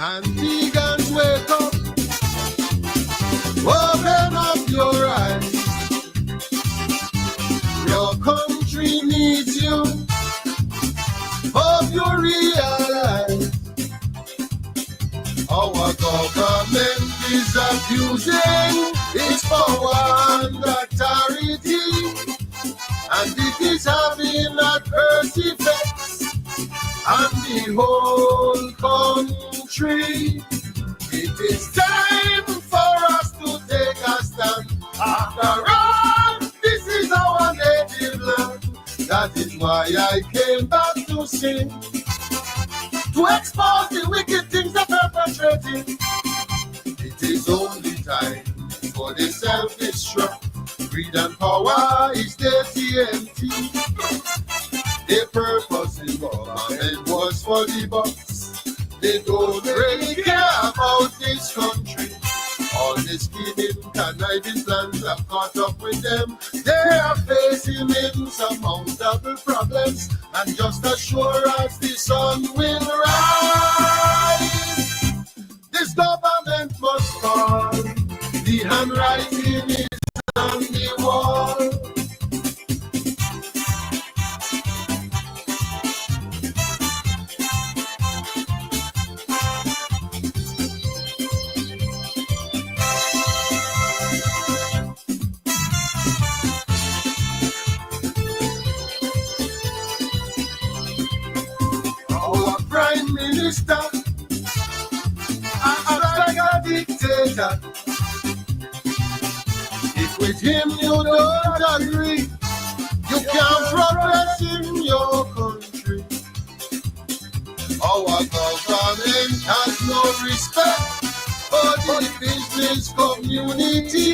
And vegans, wake up, open up your eyes. Your country needs you. Hope you realize our government is abusing its power and authority, and it is having adverse effects on the whole country. It is time for us to take a stand. After all, this is our native land. That is why I came back to sing, to expose the wicked things they're perpetrating. It is only time for the self-destruct. Greed and power is the TNT. The purpose in government was for the bucks. They don't really care about this country. All the scheming, conniving plans have caught up with them. They are facing insurmountable problems, and just as sure as the sun will rise, this government must fall. The handwriting is on the wall. Minister, acts like a dictator. If with him you don't agree, you can't progress in your country. Our government has no respect for the business community.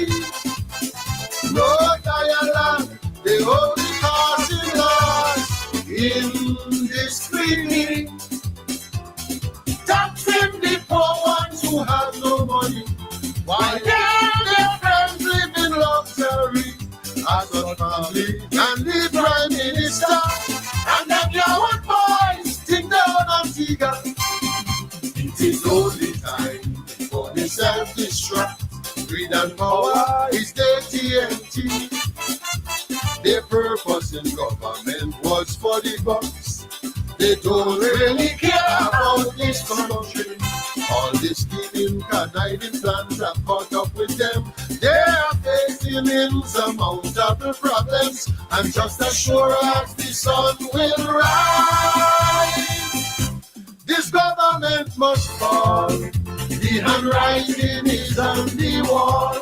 No dialogue, they only causing laws indiscriminately. Taxing the poor ones who have no money, while their friends live in luxury. As a family and the Prime Minister and them young boys think they're on Antigua. It is only time for the self-destruct. Greed and power is the TNT. Their purpose in government was for the bucks. They don't really care about this country. All the scheming, conniving plans have caught up with them. They are facing insurmountable problems, and just as sure as the sun will rise, this government must fall. The handwriting is on the wall.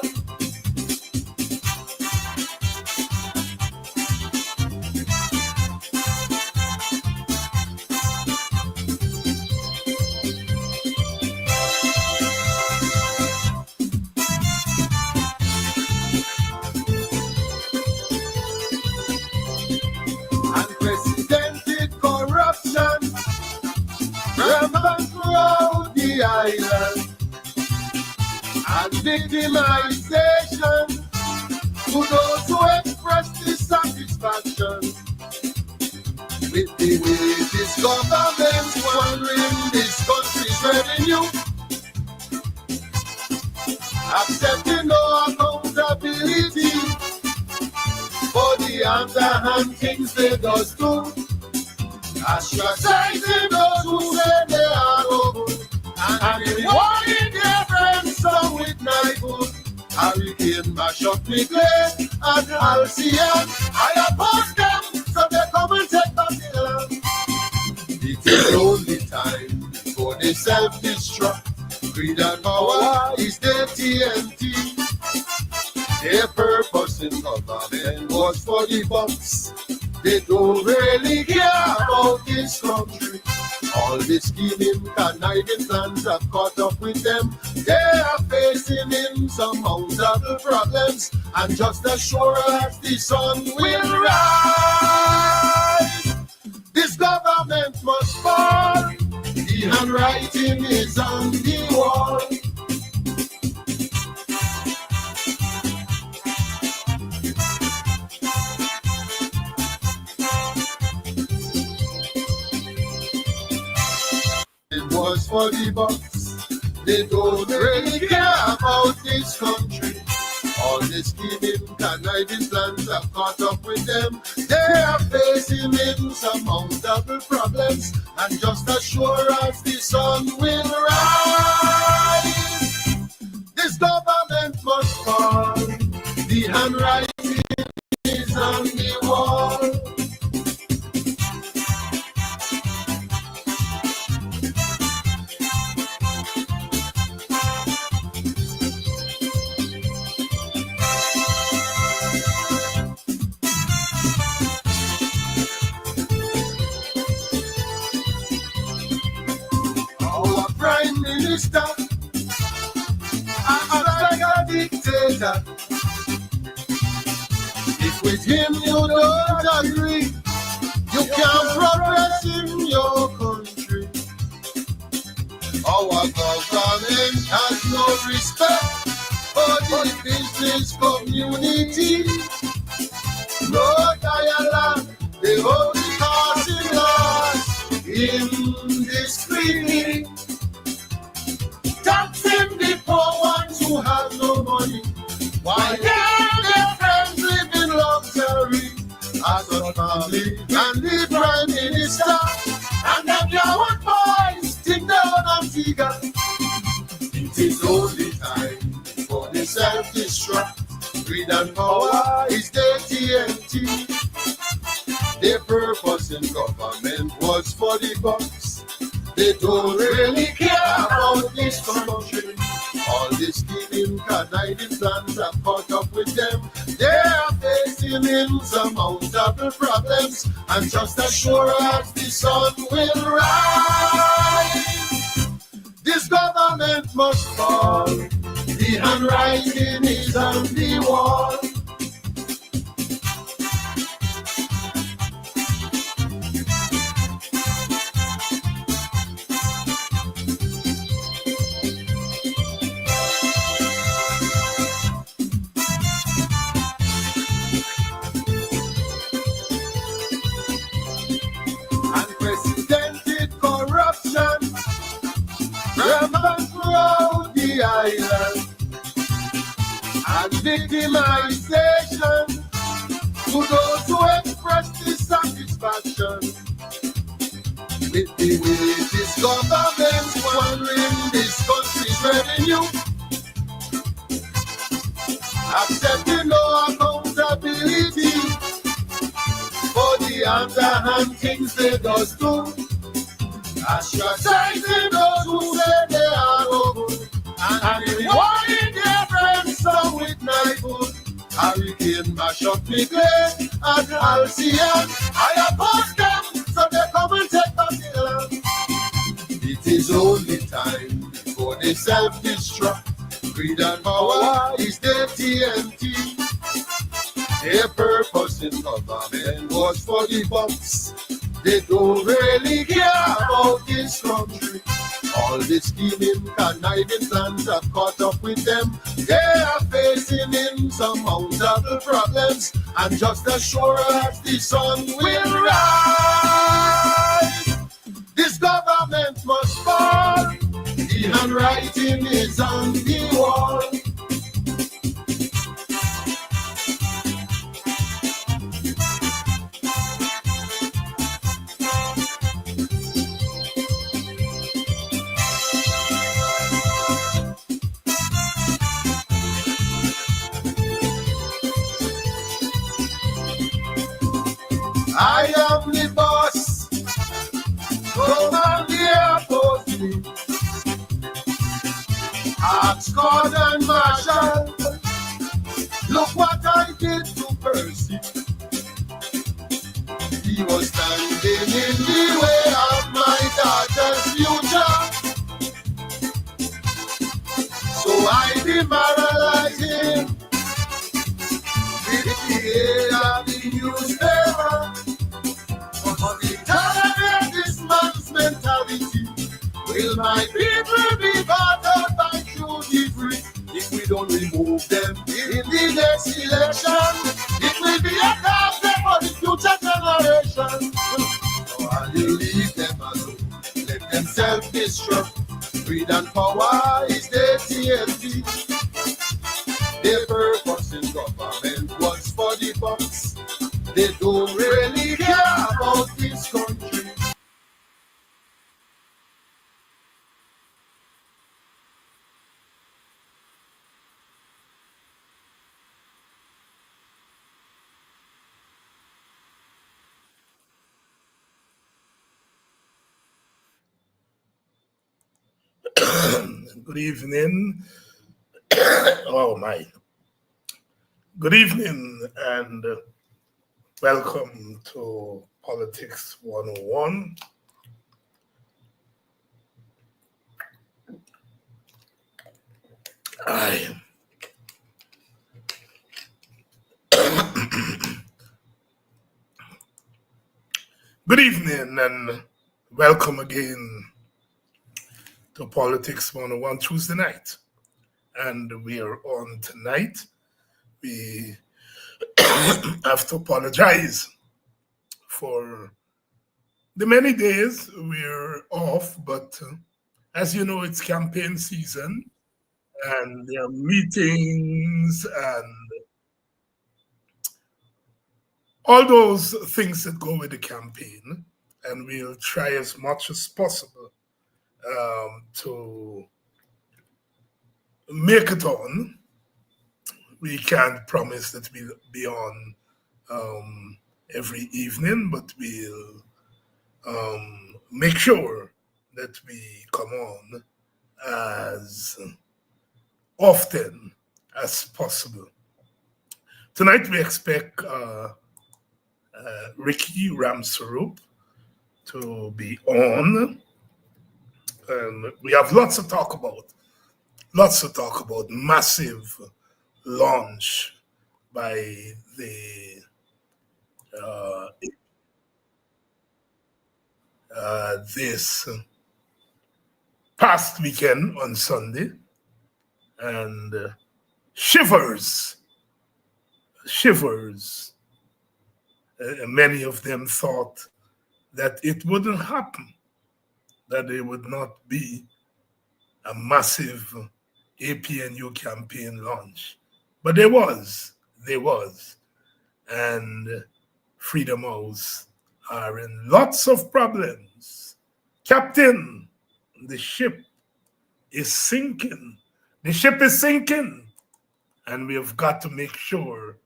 Island and victimization to those who express dissatisfaction with the way this government's squandering this country's revenue, accepting no accountability for the underhand things they does do, ostracizing those who say they are noble, and rewarding their friends some with knifewood. Hurricane mash up the place and Halcyon. I oppose them, so they come and take back the land. It is only time for the self-destruct. Greed and power is the TNT. Their purpose in government was for the bucks. They don't really care about this country. All the scheming, conniving plans have caught up with them. They are facing insurmountable problems, and just as sure as the sun will rise, this government must fall. The handwriting is on the wall. Was for the bucks. They don't really care about this country. All the scheming, conniving plans have caught up with them. They are facing insurmountable problems, and just as sure as the sun will rise, this government must fall. The handwriting is on the wall. Our Prime Minister acts like a dictator. If with him you don't agree, you can't progress in your country. Our government has no respect for the business community. No dialogue, they only causing loss indiscreetly. Taxing the poor ones who have no money, while their friends live in luxury. As a family and the Prime Minister and them young boys think down Antigua. It is only time for the self-destruct. Greed and power is the TNT. Their purpose in government was for the bucks. They don't really care about this country. All the scheming, conniving plans have caught up with them. They are facing insurmountable problems, and just as sure as the sun will rise, this government must fall. The handwriting is on the wall. Unprecedented corruption rampant throughout the island, and victimization to those who express dissatisfaction with the way this government squandering this country's revenue, accepting no accountability for the underhand things they does do, ostracizing those who say they are no good, and rewarding their friends some with knifewood. Hurricane mash up the place at Alcian. I oppose them, so they come and take back the land. It is only time for the self-destruct. Greed and power is the TNT. Their purpose in government was for the bucks. They don't really care about this country. All the scheming, conniving plans have caught up with them. They are facing insurmountable problems, and just as sure as the sun will rise, this government must fall. The handwriting is on the wall. I am the boss, command the airport fleet. Ask God and Marshall, look what I did to Percy. He was standing in the way of my daughter's future, so I demoralized him with the aid of the newspaper. But the tolerate this man's mentality. Will my people be battered by duty free? If we don't remove them in the next election, it will be a problem for the future generation. So I'll leave them alone, let them self-destruct. Greed Greed and power is the TFG. Their purpose in government was for the bucks. They don't really care about this country. Good evening. Oh my. Good evening and welcome to Politics 101. Good evening and welcome again to Politics 101 Tuesday night. And we are on tonight. We have to apologize for the many days we're off, but as you know, it's campaign season and there are meetings and all those things that go with the campaign. And we'll try as much as possible to make it on. We can't promise that we'll be on every evening, but we'll make sure that we come on as often as possible. Tonight we expect Rickey Ramsaroop to be on, and we have lots to talk about. Massive launch by the this past weekend on Sunday, and shivers. Many of them thought that it wouldn't happen, that there would not be a massive APNU campaign launch. But there was. And Freedom House are in lots of problems. Captain, the ship is sinking. And we have got to make sure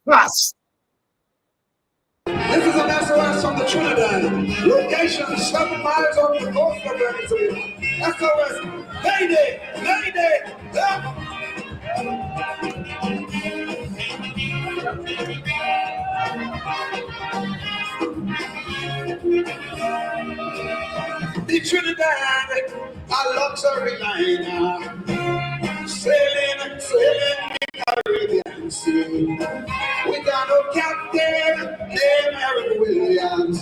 fast. This is an SOS from the Trinidad. Location 7 miles off the coast of Venezuela. SOS, Mayday, up. The Trinidad, a luxury liner, sailing the Caribbean Sea. We got no captain named Eric Williams.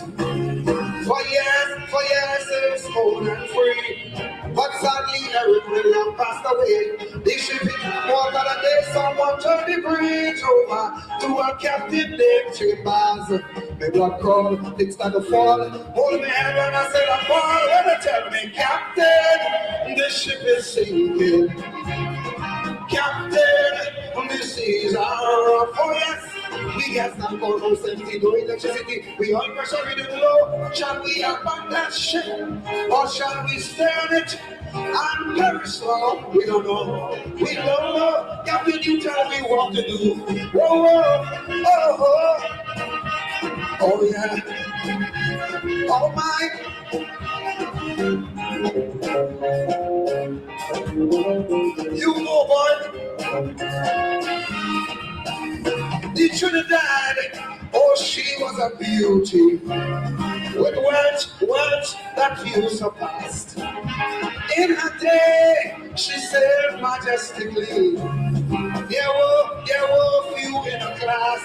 For years, it's old and free. But sadly, Eric Williams passed away. The ship hit more than a day. Someone turned the bridge over to a captain named Chambers. My blood crawled, things started to fall. Hold my head when I said I fall. When they tell me, Captain, the ship is sinking. Captain, the seas are rough. Oh yes, we got some cold no safety, no electricity. We all pressure we don't know. Shall we abandon that ship or shall we stay on it and perish slow? We don't know. Captain, you tell me what to do. Whoa, oh yeah. Oh my. You know, boy. The Trinidad, oh, she was a beauty with words that you surpassed. In her day, she sailed majestically. There were few in her class.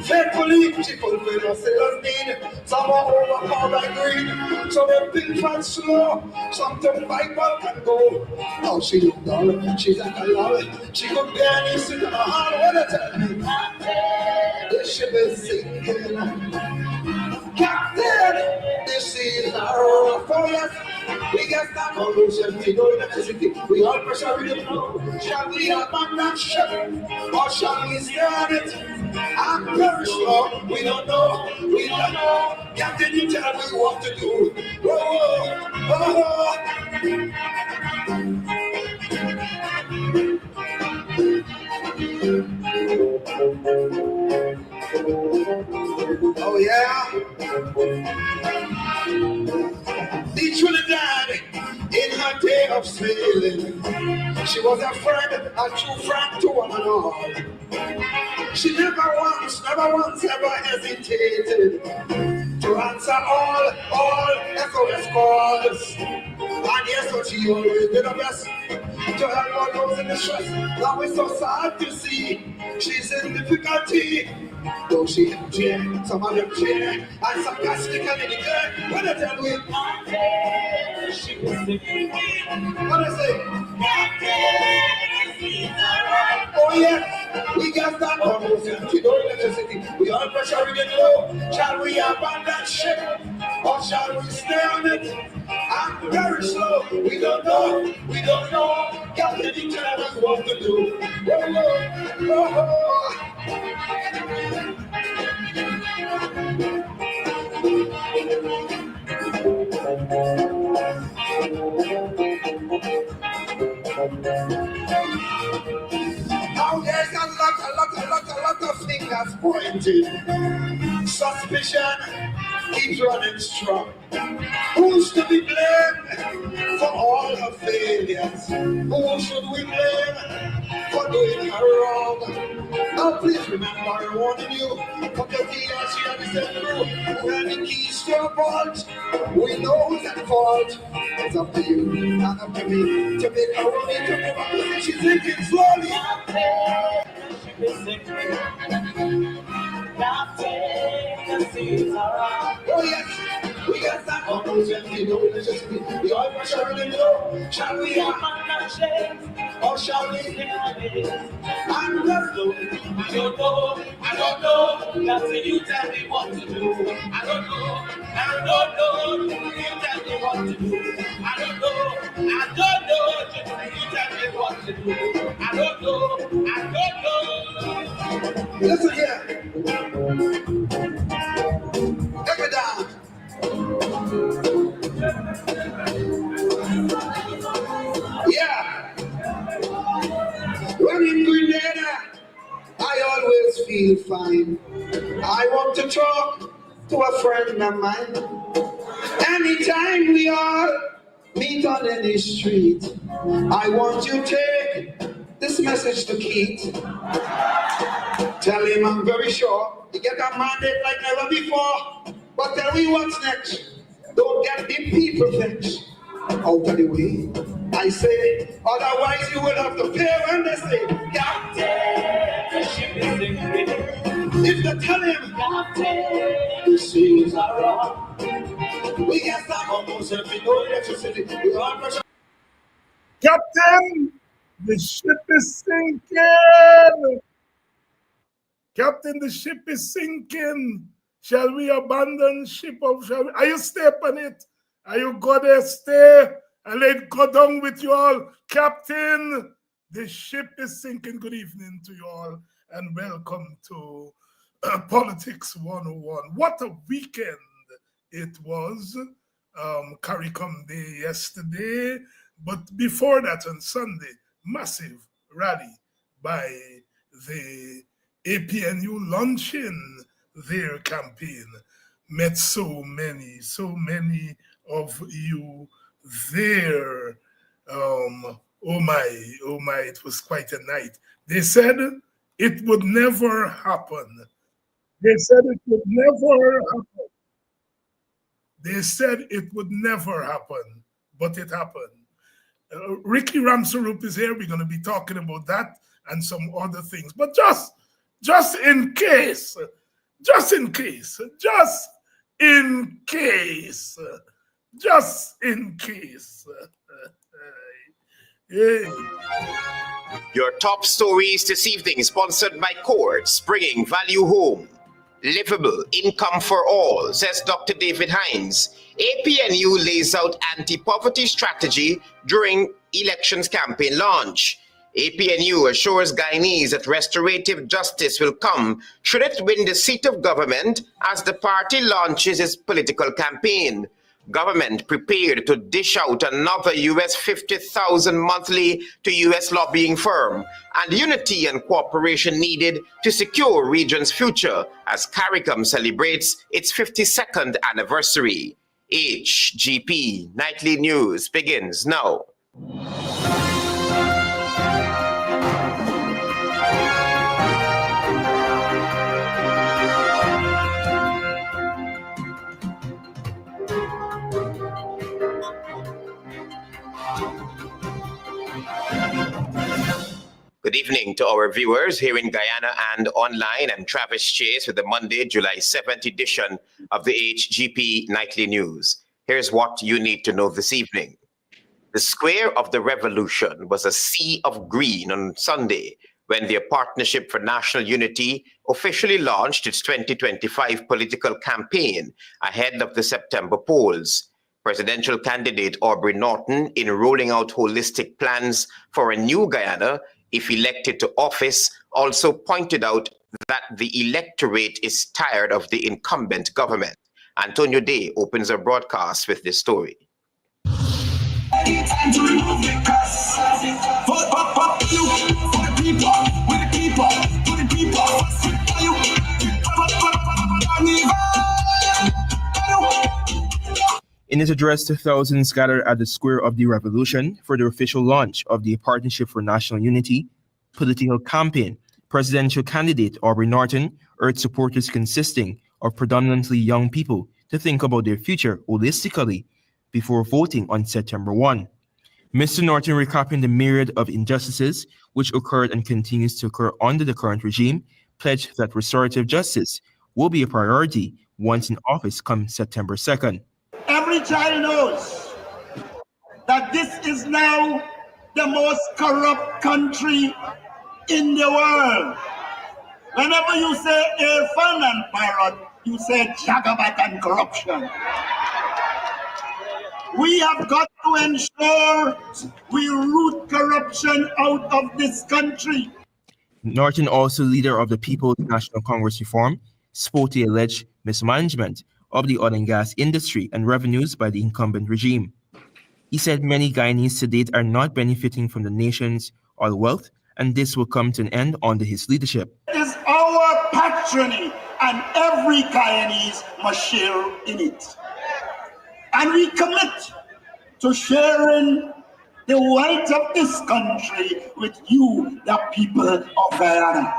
Faithfully, she fulfilled her sailor's need. Some were overpowered by greed. Some were big and slow. Some took fight bulk and go. Oh, she looked dull. She's like a lolly. She could barely sit in her heart. What a tell me. The ship is sinking. Captain, get that pollution, we know electricity. We all pressure in the flow. Shall we abandon ship or shall we stay on it? I'm very slow. We don't know. We don't know. Captain, you tell me what to do. Oh, oh, oh yeah. The Trinidad in her day of sailing, she was a friend, a true friend to one and all. She never once ever hesitated to answer all SOS calls. And yes, so she always did her best to help all those in distress. Now it's so sad to see she's in difficulty. Though she had cheer, some of them cheer, and sarcastically declare, when I tell you, she was singing. What I say? Oh yes, we got that almost empty, no electricity. We all pressure in the low. Shall we abandon ship or shall we stay on it? I'm very slow. We don't know. We don't know. Captain, you tell us what to do. Oh, oh, oh. Now there's a lot of fingers pointing. Suspicion keeps running strong. Who's to be blamed for all her failures? Who should we blame for doing her wrong? Now please remember I warning you, from the day she had to set through, who had the keys to her vault. We know who's at fault. It's up to you and up to me to make her money to move up. She's sinking slowly. Oh yes, we got that almost empty, no electricity. We all pressure in the low. Shall we abandon shame or shall we stay on it? I'm just low. I don't know. That's it, you tell me what to do. I don't know. You tell me what to do. I don't know. Just you tell me what to do. I don't know. Listen here. Take it down. Yeah. When in Guyana, I always feel fine. I want to talk to a friend of mine. Anytime we all meet on any street, I want you to take this message to Keith. Tell him I'm very sure he get a mandate like never before. But tell me what's next. Don't get the people vexed. Out of the way, I say, otherwise you will have to pay when they say, Captain, the ship is sinking. If they tell him, Captain, the seas are wrong. We get that almost every no electricity. We all pressure. Captain, the ship is sinking. Captain, the ship is sinking. Shall we abandon ship or shall we? Are you stay on it? Are you go there, stay and let it go down with you all? Captain, the ship is sinking. Good evening to you all and welcome to Politics 101. What a weekend it was. CARICOM Day yesterday. But before that on Sunday, massive rally by the APNU launching their campaign. Met so many of you there. Oh my, it was quite a night. They said it would never happen. They said it would never happen. They said it would never happen, but it happened. Rickey Ramsaroop is here. We're going to be talking about that and some other things. But just in case, Hey. Your top stories this evening sponsored by Courts, bringing value home. livable income for all, says Dr. David Hinds. APNU lays out anti-poverty strategy during elections campaign launch. APNU assures Guyanese that restorative justice will come should it win the seat of government as the party launches its political campaign. Government prepared to dish out another US $50,000 monthly to US lobbying firm, and unity and cooperation needed to secure region's future as CARICOM celebrates its 52nd anniversary. HGP Nightly News begins now. Good evening to our viewers here in Guyana and online. I'm Travis Chase with the Monday, July 7th edition of the HGP Nightly News. Here's what you need to know this evening. The Square of the Revolution was a sea of green on Sunday when the Partnership for National Unity officially launched its 2025 political campaign ahead of the September polls. Presidential candidate Aubrey Norton, in rolling out holistic plans for a new Guyana, if elected to office, also pointed out that the electorate is tired of the incumbent government. Antonio Day opens our broadcast with this story. In his address to thousands gathered at the Square of the Revolution for the official launch of the Partnership for National Unity political campaign, presidential candidate Aubrey Norton urged supporters consisting of predominantly young people to think about their future holistically before voting on September 1. Mr. Norton, recapping the myriad of injustices which occurred and continues to occur under the current regime, pledged that restorative justice will be a priority once in office come September 2nd. Every child knows that this is now the most corrupt country in the world. Whenever you say Irfan and Parrot, you say Jagabat and corruption. We have got to ensure we root corruption out of this country. Norton, also leader of the People's National Congress Reform, spoke to alleged mismanagement of the oil and gas industry and revenues by the incumbent regime. He said many Guyanese to date are not benefiting from the nation's oil wealth, and this will come to an end under his leadership. It is our patrimony, and every Guyanese must share in it. And we commit to sharing the wealth of this country with you, the people of Guyana.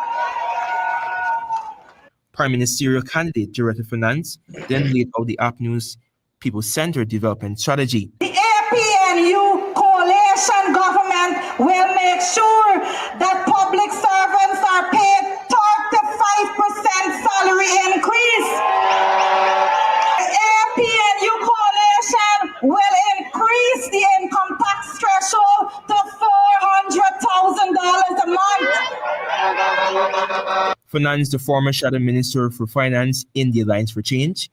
Prime Ministerial candidate Director of Finance then laid out the APNU's people-centered development strategy. The APNU coalition government will make sure that public servants are paid 35% salary increase. The APNU coalition will increase the income tax threshold to $400,000 a month. Finance, the former Shadow Minister for Finance in the Alliance for Change,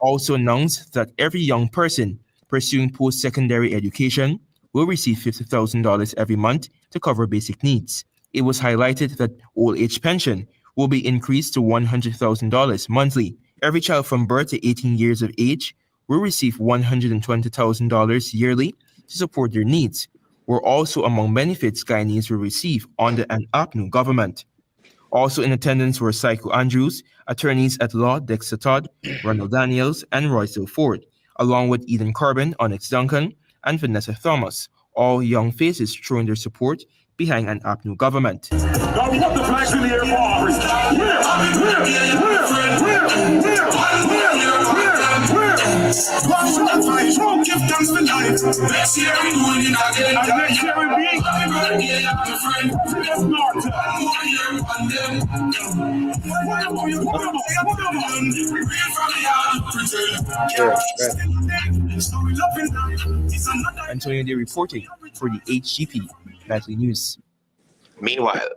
also announced that every young person pursuing post-secondary education will receive $50,000 every month to cover basic needs. It was highlighted that old age pension will be increased to $100,000 monthly. Every child from birth to 18 years of age will receive $120,000 yearly to support their needs, were also among benefits Guyanese will receive under an APNU government. Also in attendance were Psycho Andrews, attorneys at law Dexter Todd, Ronald Daniels, and Roycel Ford, along with Eden Corbin, Onyx Duncan, and Vanessa Thomas, all young faces showing their support behind an APNU government. Now we want the flags in the air for Aubrey. Give thanks for life. Next year we doing it again. And next year we be happy birthday, happy friend. Let's not. Antonio Day reporting for the HGP Nightly News. Meanwhile,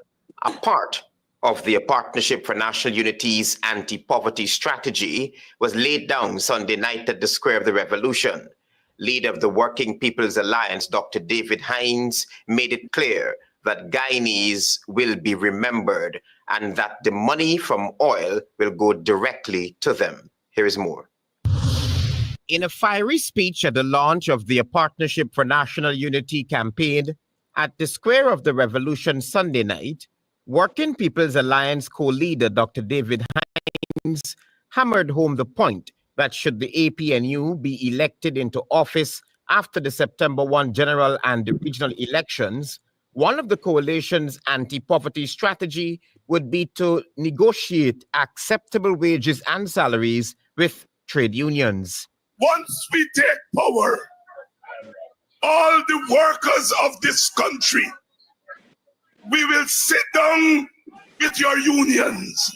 apart of the Partnership for National Unity's anti-poverty strategy was laid down Sunday night at the Square of the Revolution. Leader of the Working People's Alliance, Dr. David Hinds, made it clear that Guyanese will be remembered and that the money from oil will go directly to them. Here is more. In a fiery speech at the launch of the Partnership for National Unity campaign at the Square of the Revolution Sunday night, Working People's Alliance co-leader Dr. David Hinds hammered home the point that should the APNU be elected into office after the September 1 general and regional elections, one of the coalition's anti-poverty strategy would be to negotiate acceptable wages and salaries with trade unions. Once we take power, all the workers of this country, we will sit down with your unions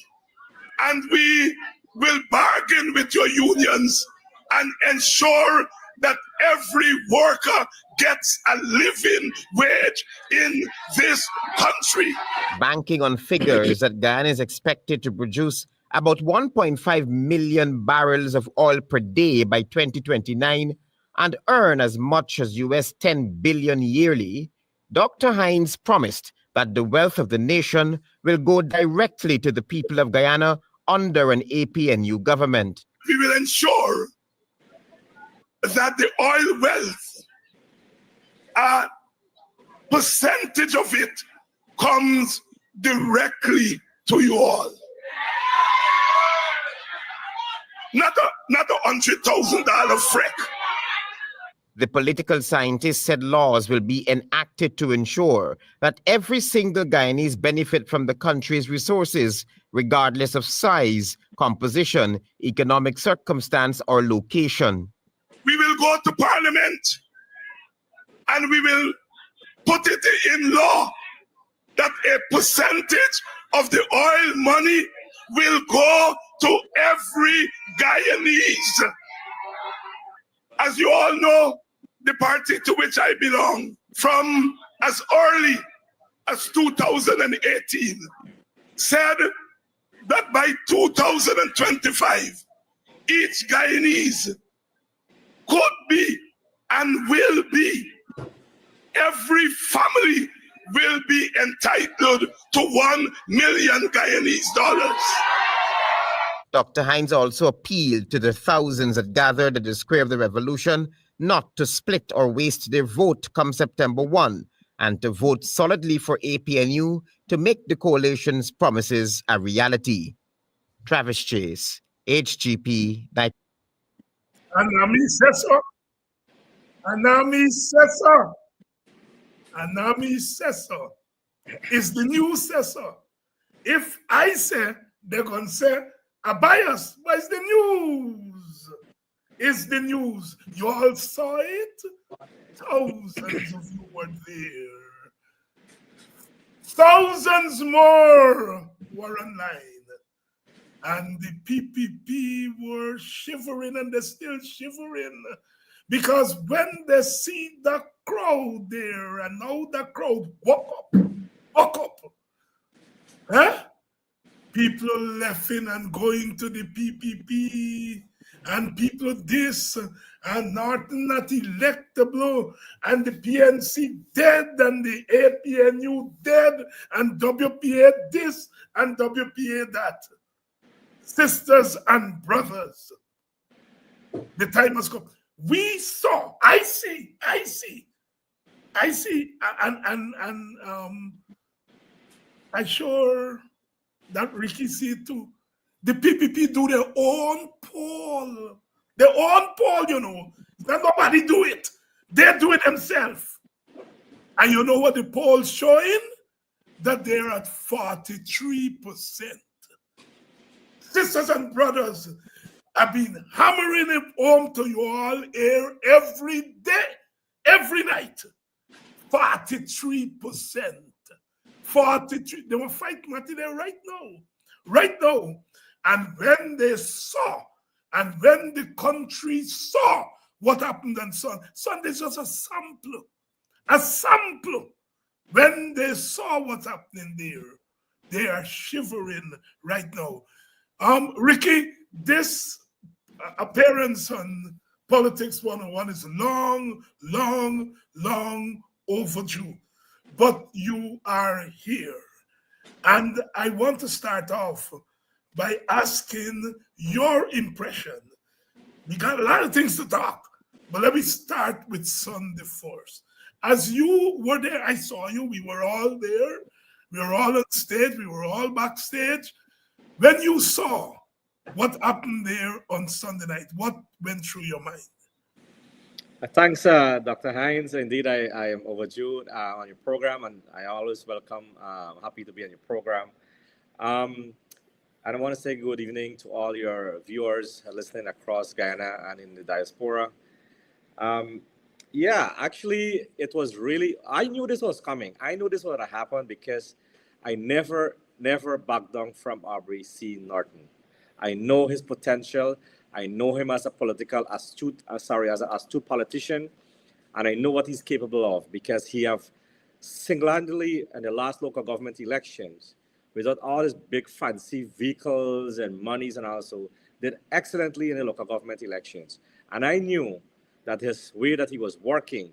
and we will bargain with your unions and ensure that every worker gets a living wage in this country. Banking on figures that Guyana is expected to produce about 1.5 million barrels of oil per day by 2029 and earn as much as US 10 billion yearly, Dr. Hinds promised that the wealth of the nation will go directly to the people of Guyana under an APNU government. We will ensure that the oil wealth, a percentage of it comes directly to you all. Not a $100,000 freck. The political scientist said laws will be enacted to ensure that every single Guyanese benefit from the country's resources, regardless of size, composition, economic circumstance, or location. We will go to Parliament and we will put it in law that a percentage of the oil money will go to every Guyanese. As you all know, the party to which I belong, from as early as 2018, said that by 2025, each Guyanese could be and will be, every family will be entitled to $1 million Guyanese. Dr. Hinds also appealed to the thousands that gathered at the Square of the Revolution not to split or waste their vote come September 1 and to vote solidly for APNU to make the coalition's promises a reality. Travis Chase, HGP. Anami Sessa. Anami Sessa. Anami Sessa is the new Sessa. If I say, they're going to say, a bias, but it's the news. It's the news. You all saw it? Thousands of you were there. Thousands more were online. And the PPP were shivering, and they're still shivering. Because when they see the crowd there, and now the crowd woke up. Huh? People laughing and going to the PPP, and people this, and not electable, and the PNC dead, and the APNU dead, and WPA this, and WPA that. Sisters and brothers, the time has come. We saw, I see, and I sure that Rickey see it too. The PPP do their own poll. Their own poll, you know. Let nobody do it. They do it themselves. And you know what the poll's showing? That they're at 43%. Sisters and brothers, I've been hammering it home to you all here every day, every night. 43%. 43. They were fighting there right now. And when they saw, and when the country saw what happened on Sunday's just a sample. When they saw what's happening there, they are shivering right now. Rickey, this appearance on Politics 101 is long, long, long overdue. But you are here. And I want to start off by asking your impression. We got a lot of things to talk, but let me start with Sunday first. As you were there, I saw you, we were all there. We were all on stage, we were all backstage. When you saw what happened there on Sunday night, what went through your mind? Thanks, Dr. Hines. Indeed, I am overdue on your program, and I always welcome, happy to be on your program. And I want to say good evening to all your viewers listening across Guyana and in the diaspora. Yeah, actually, it was really, I knew this was coming. I knew this would happen because I never backed down from Aubrey C. Norton. I know his potential. I know him as a astute politician, and I know what he's capable of because he have single-handedly in the last local government elections, without all his big fancy vehicles and monies and also did excellently in the local government elections. And I knew that his way that he was working,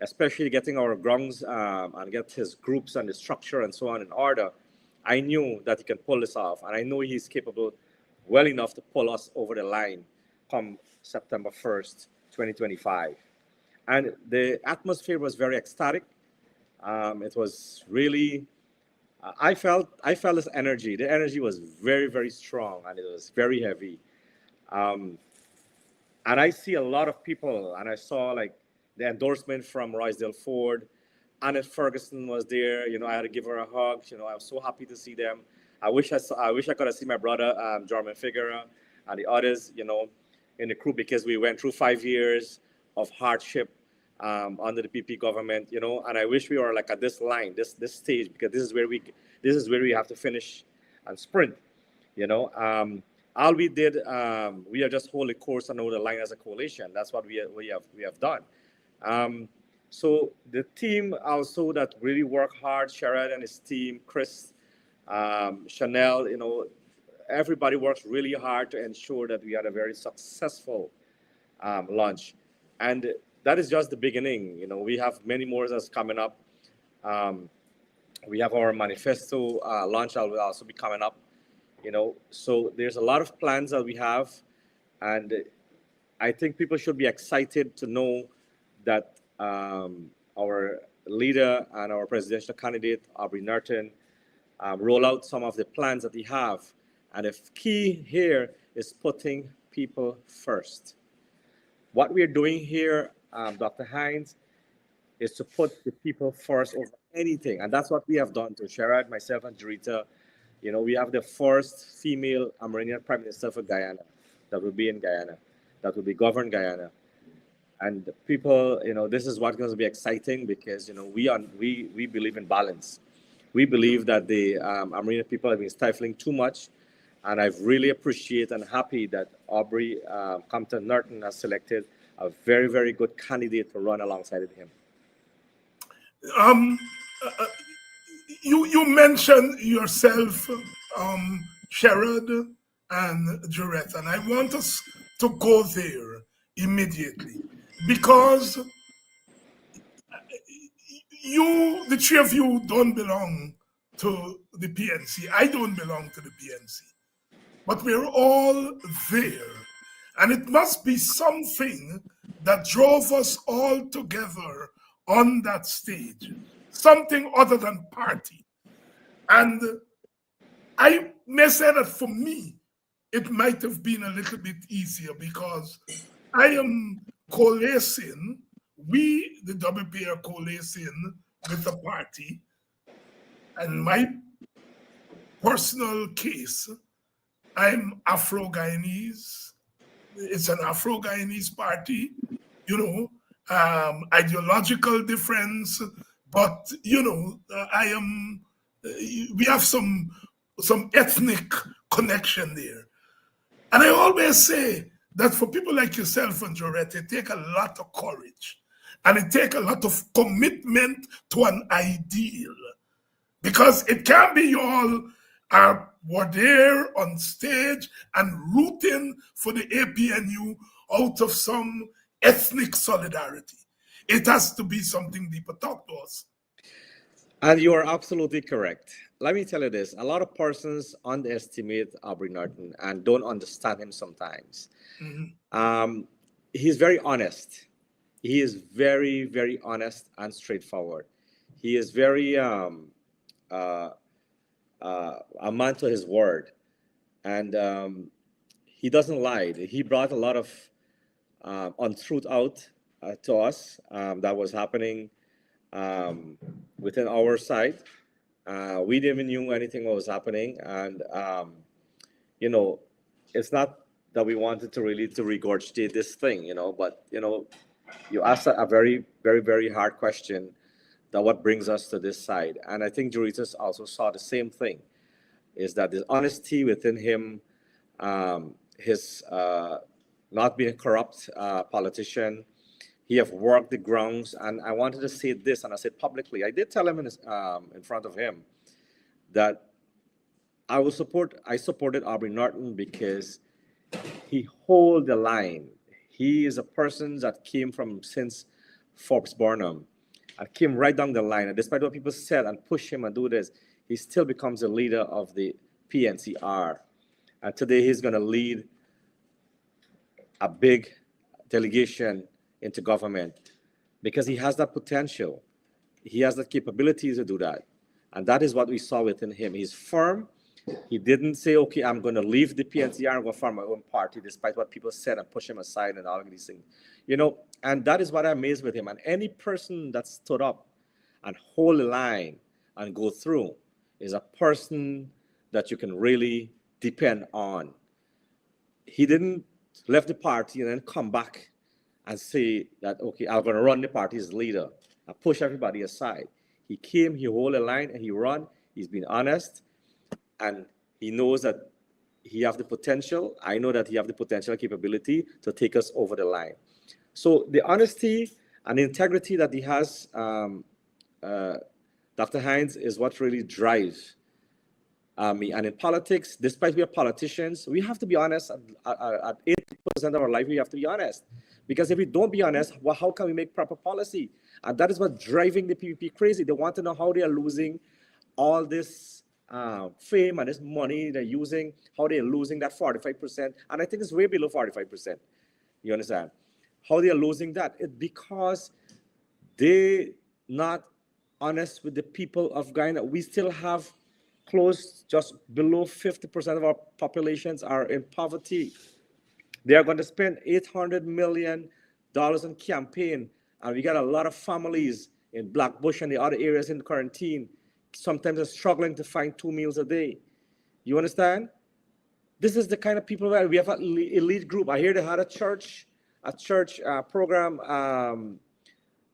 especially getting our grounds and get his groups and the structure and so on in order, I knew that he can pull this off. And I know he's capable well enough to pull us over the line come September 1st, 2025. And the atmosphere was very ecstatic. It was really, I felt this energy. The energy was very, very strong and it was very heavy. And I see a lot of people, and I saw like the endorsement from Rosedale Ford. Annette Ferguson was there. You know, I had to give her a hug. You know, I was so happy to see them. I wish I could have seen my brother, Jorman Figueroa, and the others, you know, in the crew, because we went through 5 years of hardship under the PP government, you know, and I wish we were like at this line, this stage, because this is where we have to finish and sprint, you know. All we did, we are just holding course and over the line as a coalition. That's what we have done. So the team also that really worked hard, Sherrod and his team, Chris, Chanel, you know, everybody works really hard to ensure that we had a very successful launch. And that is just the beginning. You know, we have many more that's coming up. We have our manifesto launch that will also be coming up, you know. So there's a lot of plans that we have. And I think people should be excited to know that our leader and our presidential candidate, Aubrey Norton, roll out some of the plans that we have. And the key here is putting people first. What we're doing here, Dr. Hines, is to put the people first over anything. And that's what we have done to Sherrod, myself, and Jarita. You know, we have the first female Amerindian Prime Minister for Guyana that will be in Guyana, that will be govern Guyana. And people, you know, this is what's going to be exciting because, you know, we believe in balance. We believe that the Amerindian people have been stifling too much. And I really appreciate and happy that Aubrey Compton Norton has selected a very, very good candidate to run alongside of him. You mentioned yourself, Sherrod and Jarrett, and I want us to go there immediately because you, the three of you, don't belong to the PNC. I don't belong to the PNC, but we're all there. And it must be something that drove us all together on that stage, something other than party. And I may say that for me, it might have been a little bit easier because I am coalescing, we, the WP, are coalescing with the party. And my personal case, I'm Afro-Guyanese. It's an Afro-Guyanese party, you know, ideological difference, but, you know, we have some ethnic connection there. And I always say that for people like yourself and Jorette, it takes a lot of courage and it takes a lot of commitment to an ideal. Because it can't be you all were there on stage and rooting for the APNU out of some ethnic solidarity. It has to be something deeper. Talk to us. And you are absolutely correct. Let me tell you this. A lot of persons underestimate Aubrey Norton and don't understand him sometimes. He's very honest. He is very, very honest and straightforward. He is very a man to his word. And he doesn't lie. He brought a lot of untruth out to us that was happening within our side. We didn't even knew anything what was happening. And, you know, it's not that we wanted to really to regurgitate this thing, you know, but, you know, you asked a very, very, very hard question that what brings us to this side. And I think Juritas also saw the same thing, is that the honesty within him, his not being a corrupt politician. He have worked the grounds, and I wanted to say this, and I said publicly. I did tell him in front of him that I supported Aubrey Norton because he hold the line. He is a person that came from since Forbes Barnum. I came right down the line, and despite what people said and push him and do this, he still becomes a leader of the PNCR. And today he's going to lead a big delegation into government because he has that potential. He has the capability to do that. And that is what we saw within him. He's firm. He didn't say, okay, I'm going to leave the PNCR and go form my own party, despite what people said and push him aside and all of these things. You know, and that is what I'm amazed with him. And any person that stood up and hold the line and go through is a person that you can really depend on. He didn't left the party and then come back and say that, okay, I'm going to run the party as leader and push everybody aside. He came, he hold a line, and he run. He's been honest, and he knows that he have the potential. I know that he have the potential and capability to take us over the line. So the honesty and integrity that he has, Dr. Hinds, is what really drives me. And in politics, despite we are politicians, we have to be honest. At 80% of our life, we have to be honest. Because if we don't be honest, well, how can we make proper policy? And that is what's driving the PPP crazy. They want to know how they are losing all this fame and this money they're using, how they're losing that 45%. And I think it's way below 45%. You understand? How they are losing that? It's because they're not honest with the people of Guyana. We still have close, just below 50% of our populations are in poverty. They are going to spend $800 million in campaign. And we got a lot of families in Blackbush and the other areas in quarantine. Sometimes they're struggling to find 2 meals a day. You understand? This is the kind of people that we have an elite group. I hear they had a church program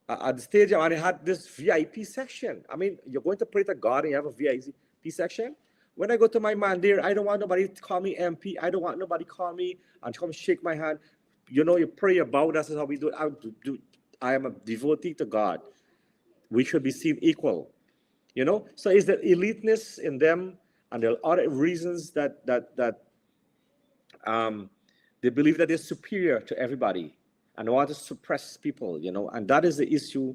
at the stadium, and they had this VIP section. I mean, you're going to pray to God and you have a VIP section? When I go to my man there, I don't want nobody to call me MP. I don't want nobody to call me and come shake my hand. You know, you pray about, that's how we do it. I am a devotee to God. We should be seen equal. You know? So is the eliteness in them, and there are other reasons that they believe that they're superior to everybody and want to suppress people, you know, and that is the issue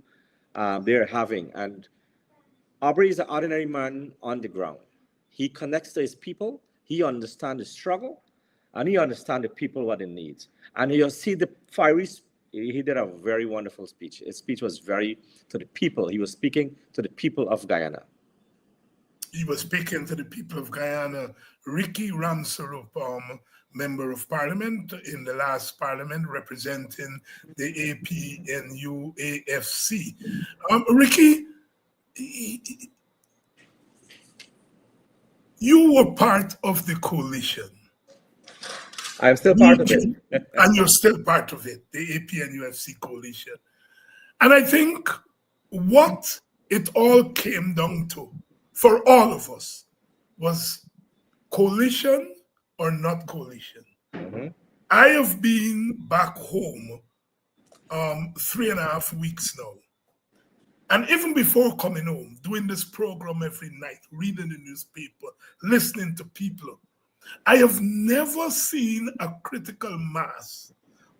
they're having. And Aubrey is an ordinary man on the ground. He connects to his people, he understands the struggle, and he understands the people what they need. And you'll see the fiery, he did a very wonderful speech. His speech was very to the people. He was speaking to the people of Guyana. He was speaking to the people of Guyana. Rickey Ramsaroop, member of parliament in the last parliament representing the APNU AFC. Rickey, you were part of the coalition. I'm still part of it. And you're still part of it, the APNUFC coalition. And I think what it all came down to, for all of us, was coalition or not coalition. Mm-hmm. I have been back home 3.5 weeks now. And even before coming home, doing this program every night, reading the newspaper, listening to people, I have never seen a critical mass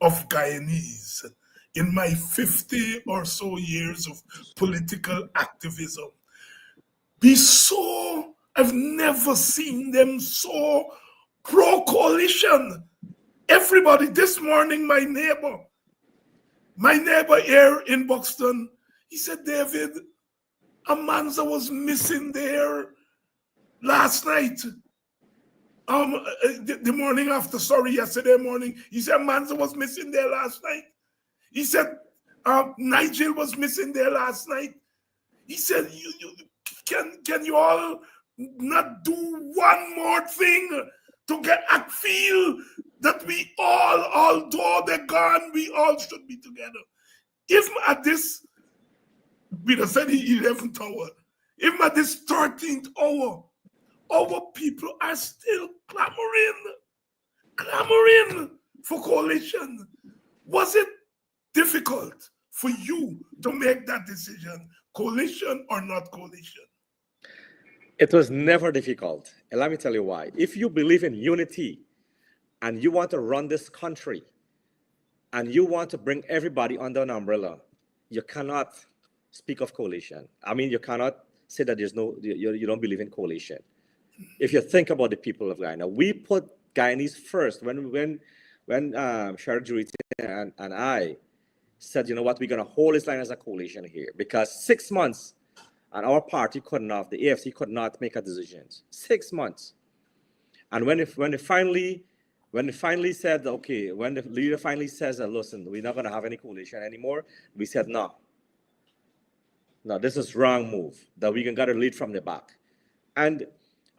of Guyanese in my 50 or so years of political activism be so, I've never seen them so pro-coalition. Everybody, this morning, my neighbor here in Buxton, he said, David, Amanza was missing there last night. The morning after, yesterday morning, he said Amanza was missing there last night. He said Nigel was missing there last night. He said, can you all not do one more thing to get a feel that we all, although they're gone, we all should be together. Even at this, Peter said 11th hour, even at this 13th hour, our people are still clamoring for coalition. Was it difficult for you to make that decision, coalition or not coalition? It was never difficult. And let me tell you why. If you believe in unity and you want to run this country and you want to bring everybody under an umbrella, you cannot speak of coalition. I mean, you cannot say that you don't believe in coalition. If you think about the people of Guyana, we put Guyanese first. When Sheriff Juriti and I said, you know what, we're going to hold this line as a coalition here, because 6 months and our party could not, the AFC could not make a decision. 6 months. And when they finally said, okay, when the leader finally says, listen, we're not going to have any coalition anymore, we said, no, this is wrong move, that we got to lead from the back. And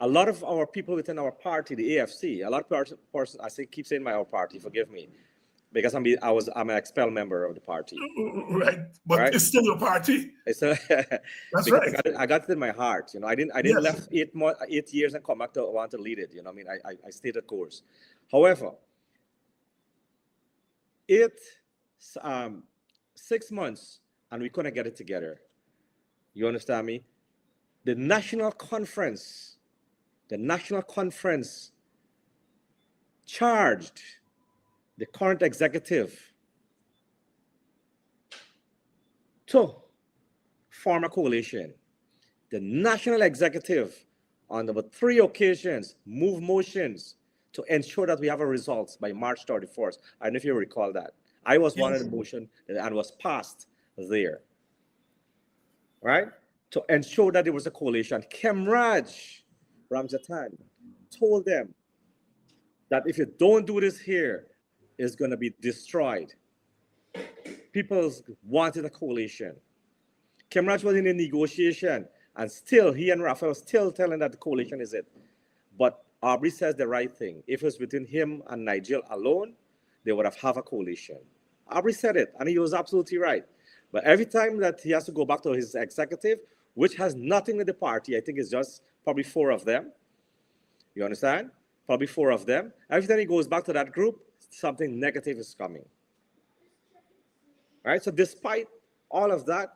a lot of our people within our party, the AFC, a lot of persons, keep saying our party, forgive me, because I'm an expelled member of the party. Right, but right? It's still your party. That's right. I got it in my heart. I didn't left 8 years and come back to want to lead it. I stayed the course. However, 6 months and we couldn't get it together. You understand me? The national conference charged the current executive to form a coalition. The national executive, on about 3 occasions, moved motions to ensure that we have a result by March 31st. I don't know if you recall that. I was one of the motion and was passed there, right? To ensure that there was a coalition. Rickey Ramsaroop told them that if you don't do this here, it's going to be destroyed. People wanted a coalition. Rickey was in a negotiation, and still, he and Raphael still telling that the coalition is it. But Aubrey says the right thing. If it was between him and Nigel alone, they would have a coalition. Aubrey said it, and he was absolutely right. But every time that he has to go back to his executive, which has nothing with the party, I think it's just probably 4 of them. You understand? Probably 4 of them. Every time he goes back to that group, something negative is coming. Right? So despite all of that,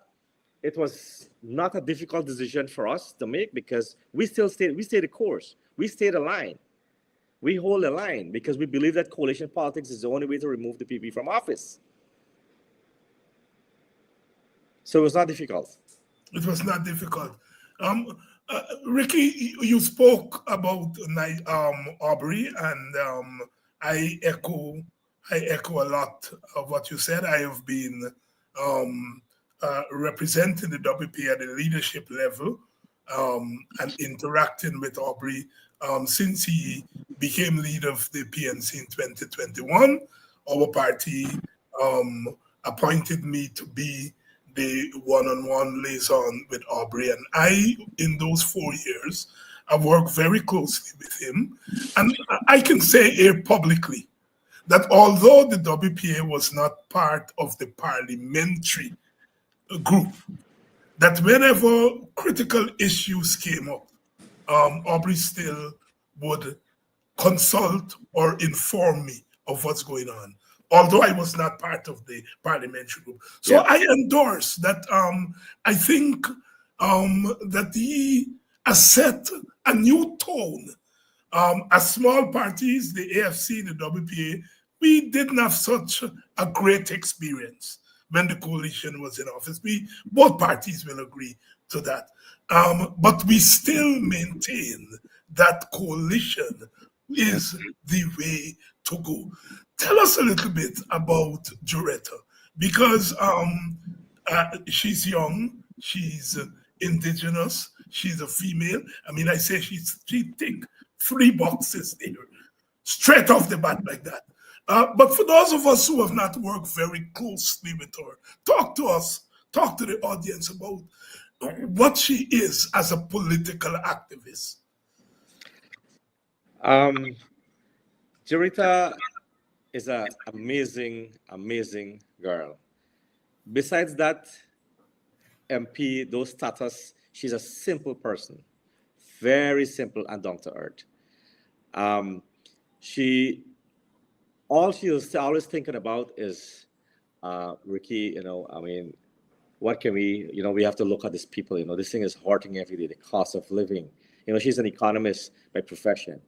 it was not a difficult decision for us to make, because we stayed the course. We stayed the line. We hold the line because we believe that coalition politics is the only way to remove the PP from office. So it was not difficult. It was not difficult. Rickey, you spoke about Aubrey, and I echo a lot of what you said. I have been representing the WP at the leadership level and interacting with Aubrey since he became leader of the PNC in 2021. Our party appointed me to be the one-on-one liaison with Aubrey, and I, in those 4 years, I've worked very closely with him. And I can say here publicly that although the WPA was not part of the parliamentary group, that whenever critical issues came up, Aubrey still would consult or inform me of what's going on. although I was not part of the parliamentary group. So Yeah. I endorse that. I think that he has set a new tone. As small parties, the AFC, the WPA, we didn't have such a great experience when the coalition was in office. Both parties will agree to that. But we still maintain that coalition is the way to go. Tell us a little bit about Juretta, because she's young, she's indigenous, she's a female. I mean, I say she tick 3 boxes there, straight off the bat like that. But for those of us who have not worked very closely with her, talk to us, talk to the audience about what she is as a political activist. Juretta is an amazing, amazing girl. Besides that, MP, those status, she's a simple person, very simple and down to earth. All she was always thinking about is, Rickey, I mean, what can we, we have to look at these people, this thing is hurting every day, the cost of living. She's an economist by profession.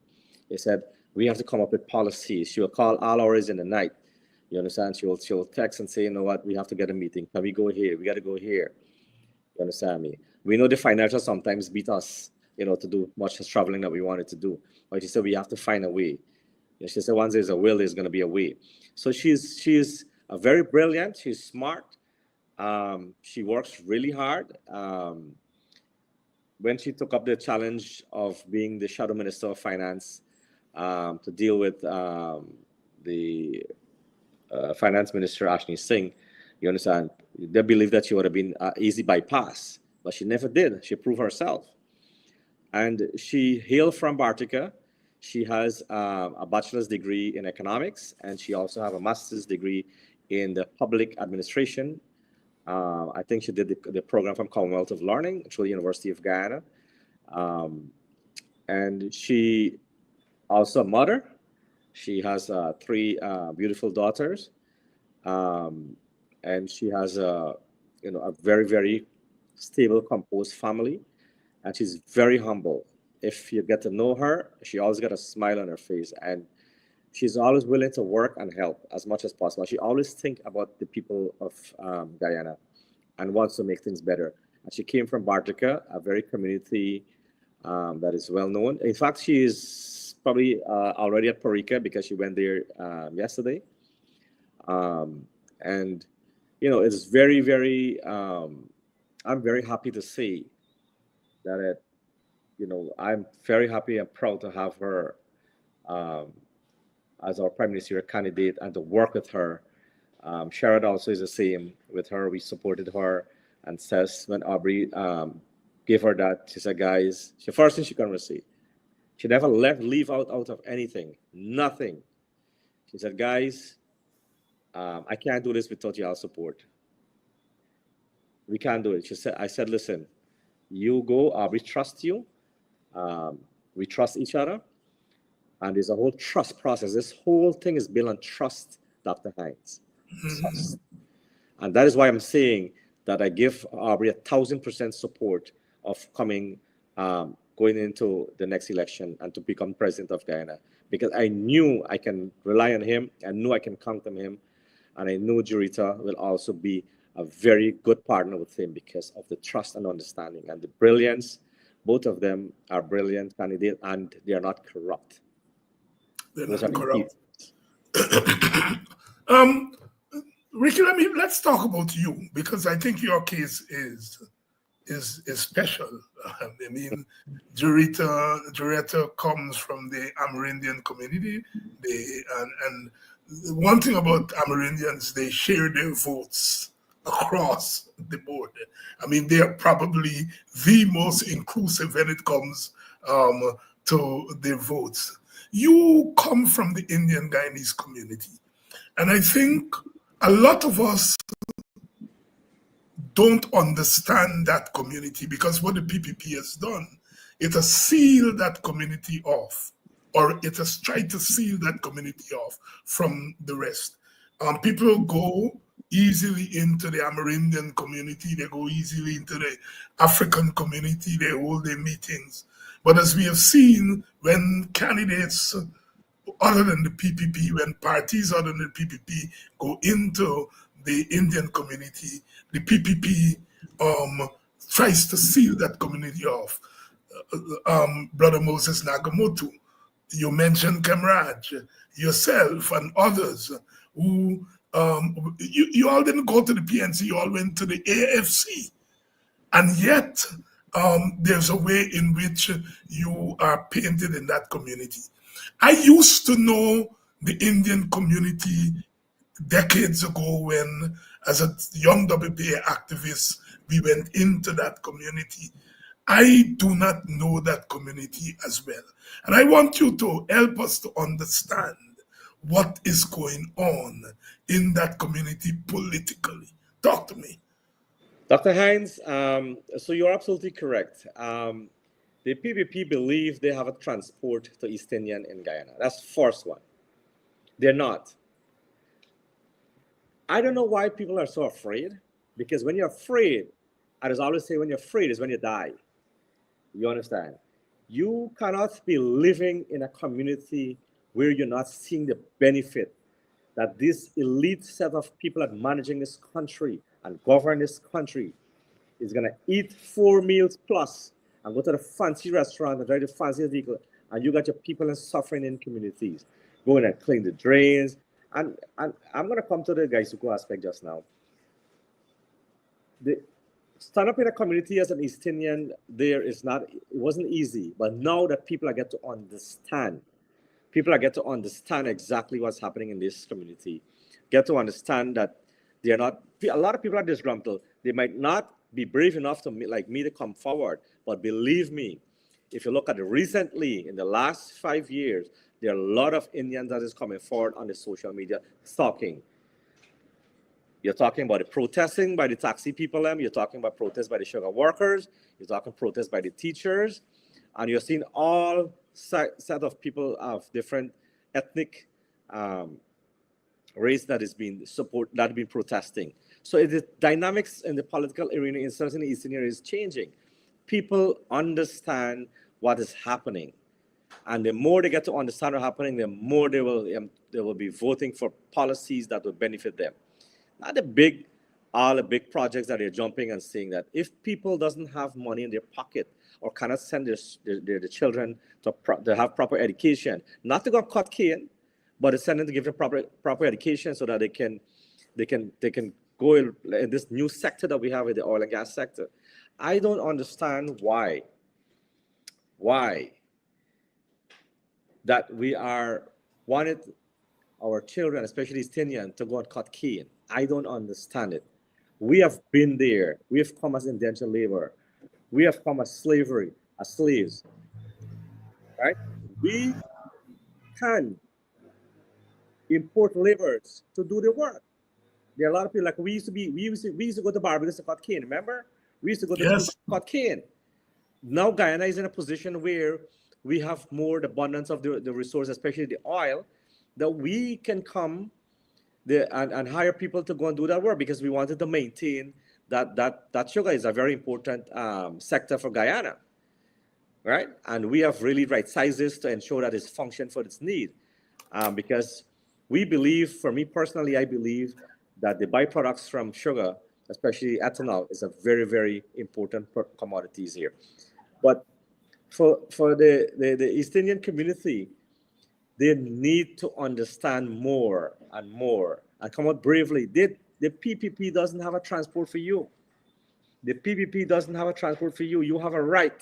They said, we have to come up with policies. She will call all hours in the night. You understand? She'll text and say, you know what, we have to get a meeting. Can we go here? We got to go here. You understand me? We know the financials sometimes beat us, to do much as traveling that we wanted to do. But she said, we have to find a way. She said, once there's a will, there's going to be a way. So she's a very brilliant. She's smart. She works really hard. When she took up the challenge of being the Shadow Minister of Finance to deal with the Finance Minister, Ashni Singh, you understand, they believe that she would have been easy bypass, but she never did. She proved herself. And she hailed from Bartica. She has a bachelor's degree in economics, and she also has a master's degree in the public administration. I think she did the program from Commonwealth of Learning through the University of Guyana. And she also a mother. She has 3 beautiful daughters. And she has a very, very stable, composed family. And she's very humble. If you get to know her, she always got a smile on her face. And she's always willing to work and help as much as possible. She always thinks about the people of Guyana and wants to make things better. And she came from Bartica, a very community that is well known. In fact, she is probably already at Parika because she went there yesterday. And, it's very, very, I'm very happy to say that I'm very happy and proud to have her as our Prime Minister candidate and to work with her. Sherrod also is the same with her. We supported her, and says when Aubrey gave her that, she said, guys, the first thing she can receive. She never leave out of anything, nothing. She said, guys, I can't do this without y'all support. We can't do it. I said, listen, you go, Aubrey trusts you. We trust each other. And there's a whole trust process. This whole thing is built on trust, Dr. Hinds. Trust. And that is why I'm saying that I give Aubrey 1,000% support of going into the next election and to become president of Guyana. Because I knew I can rely on him. I knew I can count on him. And I know Juretta will also be a very good partner with him because of the trust and understanding and the brilliance. Both of them are brilliant candidates, and they are not corrupt. They're not corrupt. Rickey, let's talk about you, because I think your case is special. I mean, Juretta comes from the Amerindian community. And one thing about Amerindians, they share their votes across the board. I mean, they are probably the most inclusive when it comes to their votes. You come from the Indian Guyanese community, and I think a lot of us don't understand that community, because what the PPP has done, it has sealed that community off, or it has tried to seal that community off from the rest. People go easily into the Amerindian community, they go easily into the African community, they hold their meetings. But as we have seen, when candidates other than the PPP, when parties other than the PPP go into the Indian community, the PPP tries to seal that community off. Brother Moses Nagamoto, you mentioned Kamraj, yourself and others who, you all didn't go to the PNC, you all went to the AFC. And yet, there's a way in which you are painted in that community. I used to know the Indian community decades ago when, as a young WPA activist, we went into that community. I do not know that community as well. And I want you to help us to understand what is going on in that community politically. Talk to me. Dr. Hines, so you're absolutely correct. The PPP believe they have a transport to East Indian in Guyana. That's the first one. They're not. I don't know why people are so afraid, because when you're afraid, I just always say when you're afraid is when you die. You understand? You cannot be living in a community where you're not seeing the benefit that this elite set of people that managing this country and govern this country is going to eat 4 meals plus and go to the fancy restaurant and drive the fancy vehicle, and you got your people in suffering in communities, going and clean the drains. And I'm going to come to the Gaisuku aspect just now. The stand up in a community as an East Indian there is not, it wasn't easy, but now that people are get to understand exactly what's happening in this community, get to understand that they're not, a lot of people are disgruntled. They might not be brave enough to, like me, to come forward, but believe me, if you look at it recently, in the last 5 years, there are a lot of Indians that is coming forward on the social media talking. You're talking about the protesting by the taxi people, you're talking about protests by the sugar workers, you're talking protests by the teachers, and you're seeing all set of people of different ethnic race that is being protesting. So the dynamics in the political arena in certain Eastern areas is changing. People understand what is happening, and the more they get to understand what's happening, the more they will be voting for policies that will benefit them. Not all the big projects that they're jumping and saying that if people doesn't have money in their pocket or cannot send their children to have proper education, not to go cut cane, but to send them to give them proper education so that they can go in this new sector that we have in the oil and gas sector. I don't understand why that we are wanted our children, especially East Indian, to go and cut cane. I don't understand it. We have been there. We have come as indentured labor. We have come as slavery, as slaves. Right? We can import laborers to do the work. There are a lot of people like we used to go to Barbados to cut cane. Remember? We used to go to cut cane. Now Guyana is in a position where we have more abundance of the resource, especially the oil, that we can come and hire people to go and do that work, because we wanted to maintain that sugar is a very important sector for Guyana, right? And we have really right sizes to ensure that it's function for its need, because we believe, for me personally, I believe that the byproducts from sugar, especially ethanol, is a very, very important commodities here. But for the East Indian community, they need to understand more and more and come out bravely. The PPP doesn't have a transport for you. The PPP doesn't have a transport for you. You have a right.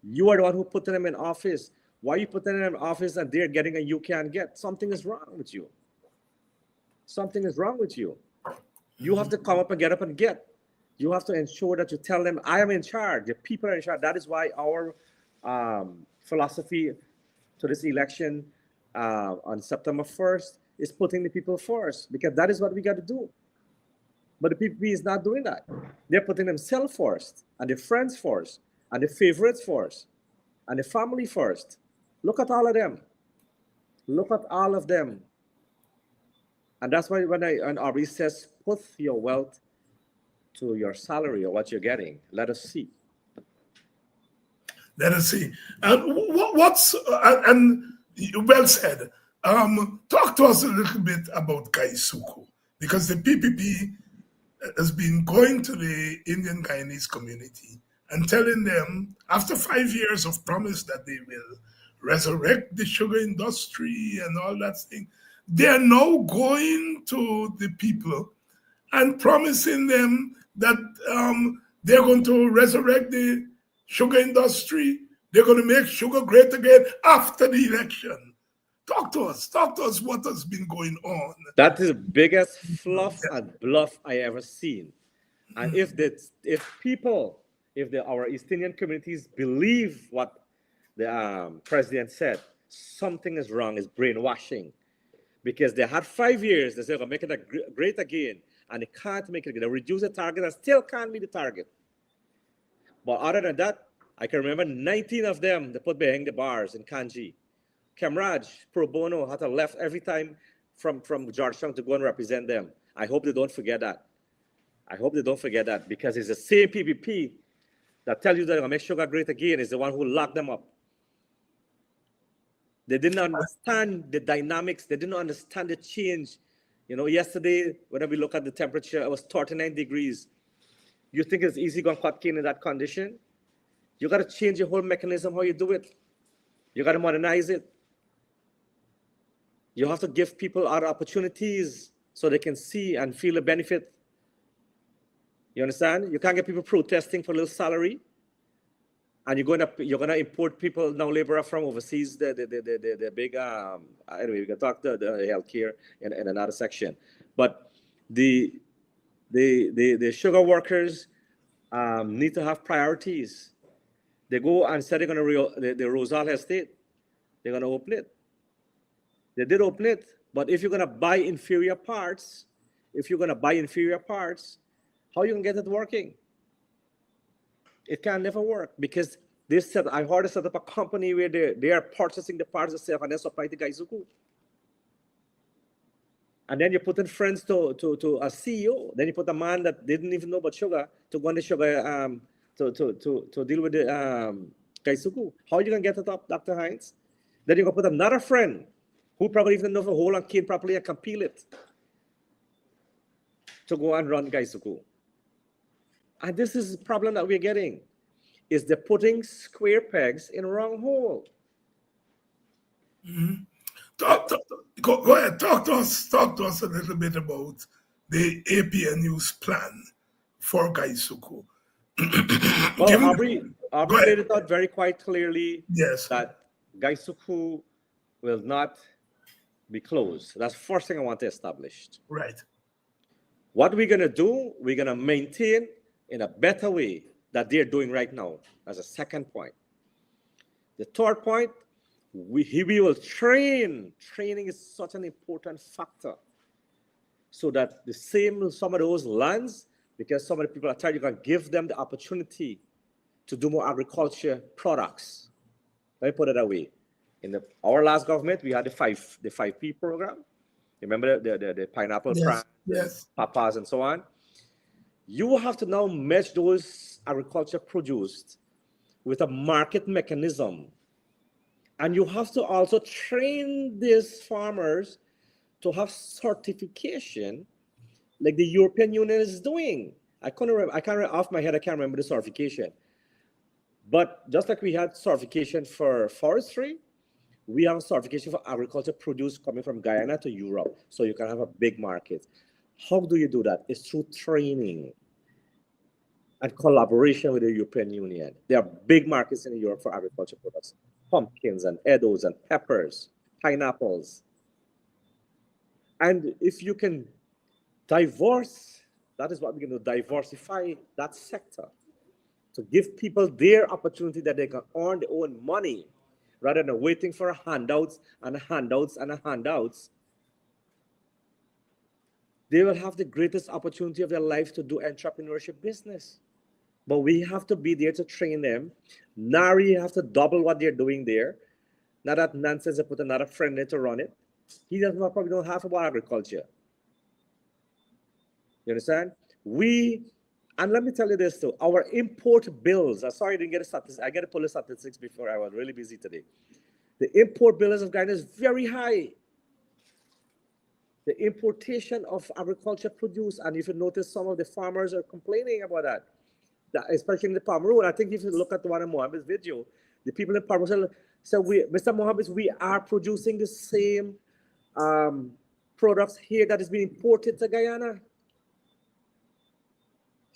You are the one who put them in office. Why are you putting them in office and they're getting and you can't get? Something is wrong with you. Something is wrong with you. You have to come up and get up and get. You have to ensure that you tell them, I am in charge. The people are in charge. That is why our philosophy to this election on September 1st is putting the people first, because that is what we got to do. But the PPP is not doing that. They're putting themselves first, and their friends first, and their favorites first, and the family first. Look at all of them. Look at all of them. And that's why when Aubrey says, put your wealth to your salary or what you're getting, let us see. Let us see. And well said. Talk to us a little bit about Gaisuku, because the PPP has been going to the Indian Guyanese community and telling them, after 5 years of promise that they will resurrect the sugar industry and all that thing, they're now going to the people and promising them that they're going to resurrect the sugar industry. They're going to make sugar great again after the election. Talk to us what has been going on. That is the biggest fluff and bluff I ever seen. And if our East Indian communities believe what the president said, something is wrong, is brainwashing. Because they had 5 years, they said, we're going to make it great again, and they can't make it again. They reduce the target and still can't meet the target. But other than that, I can remember 19 of them they put behind the bars in Kanji. Kamraj, pro bono, had to left every time from Georgetown to go and represent them. I hope they don't forget that. Because it's the same PPP that tell you that they're going to make sugar great again is the one who locked them up. They didn't understand the dynamics. They didn't understand the change. Yesterday, when we look at the temperature, it was 39 degrees. You think it's easy going to cut cane in that condition? You got to change your whole mechanism, how you do it. You got to modernize it. You have to give people other opportunities so they can see and feel the benefit. You understand? You can't get people protesting for a little salary. And you're gonna import people now, laborer from overseas. The big anyway, we can talk the healthcare in another section. But the sugar workers need to have priorities. They go and said they're gonna the Rosal estate. They're gonna open it. They did open it, but if you're gonna buy inferior parts, how are you gonna get it working? It can never work because I heard they set up a company where they are purchasing the parts themselves and then supply to Gaisuku. And then you put in friends to a CEO. Then you put a man that didn't even know about sugar to go on the sugar to deal with the Gaisuku. How are you gonna get it up, Dr. Hines? Then you're gonna put another friend who probably even know the whole and cane properly and can peel it to go and run Gaisuku. And this is the problem that we're getting, is they're putting square pegs in wrong hole. Mm-hmm. Go ahead, talk to us a little bit about the APNU's plan for Gaisuku. Well, Aubrey laid it out very quite clearly. Yes. That Gaisuku will not be closed. That's the first thing I want to establish. Right. What we're going to do, we're going to maintain in a better way that they're doing right now, as a second point. The third point, we will train. Training is such an important factor. So that some of those lands, because some of the people are tired, you can give them the opportunity to do more agriculture products. Let me put it that way. In our last government, we had the 5P program. Remember the pineapple, yes, papas, and so on. You have to now match those agriculture produced with a market mechanism. And you have to also train these farmers to have certification like the European Union is doing. I can't off my head, I can't remember the certification. But just like we had certification for forestry, we have a certification for agriculture produce coming from Guyana to Europe, so you can have a big market. How do you do that? It's through training and collaboration with the European Union. There are big markets in Europe for agriculture products, pumpkins and edos and peppers, pineapples. And if you can that is what we're going to diversify that sector, to give people their opportunity that they can earn their own money rather than waiting for handouts and handouts and handouts. They will have the greatest opportunity of their life to do entrepreneurship business. But we have to be there to train them. Nari have to double what they're doing there. Not that nonsense to put another friend there to run it. He probably don't have about agriculture. You understand? And let me tell you this too, our import bills, sorry I didn't get a statistics, I got to pull the statistics before, I was really busy today. The import bills of Guyana is very high. The importation of agriculture produce, and if you notice, some of the farmers are complaining about that especially in the Palm Road. I think if you look at one of Mohammed's video, the people in Palm Road said, Mr. Mohammed, we are producing the same products here that is being imported to Guyana.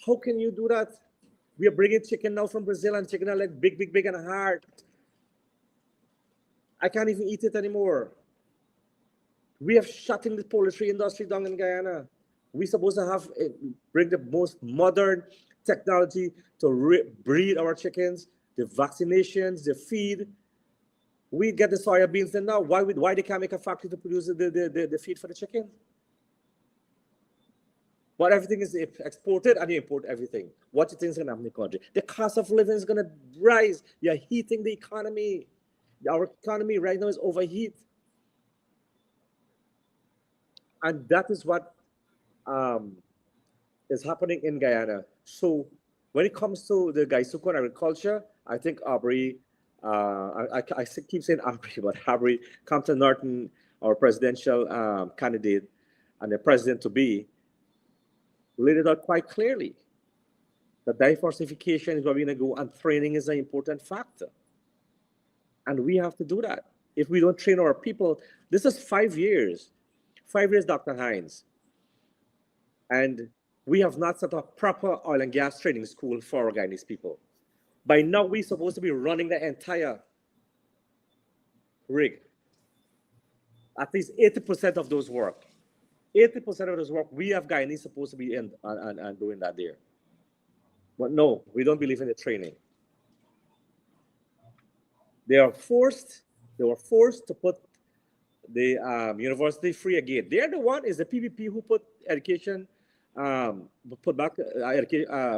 How can you do that? We are bringing chicken now from Brazil, and chicken are like big, big, big and hard. I can't even eat it anymore. We have shutting the poultry industry down in Guyana. We're supposed to bring the most modern technology to breed our chickens, the vaccinations, the feed. We get the soya beans in now. Why they can't make a factory to produce the feed for the chicken? But everything is exported and you import everything. What do you think is going to happen in the country? The cost of living is going to rise. You're heating the economy. Our economy right now is overheat. And that is what is happening in Guyana. So when it comes to the Gaisuko agriculture, I think Aubrey, I keep saying Aubrey, but Aubrey Compton Norton, our presidential candidate and the president-to-be, laid it out quite clearly. The diversification is where we're going to go, and training is an important factor. And we have to do that. If we don't train our people, this is 5 years. 5 years, Dr. Hines. And we have not set up proper oil and gas training school for our Guyanese people. By now, we're supposed to be running the entire rig. At least 80% of those work. 80% of those work, we have Guyanese supposed to be in and doing that there. But no, we don't believe in the training. They were forced to put the university free again. They're the one, is the PPP who put education, put back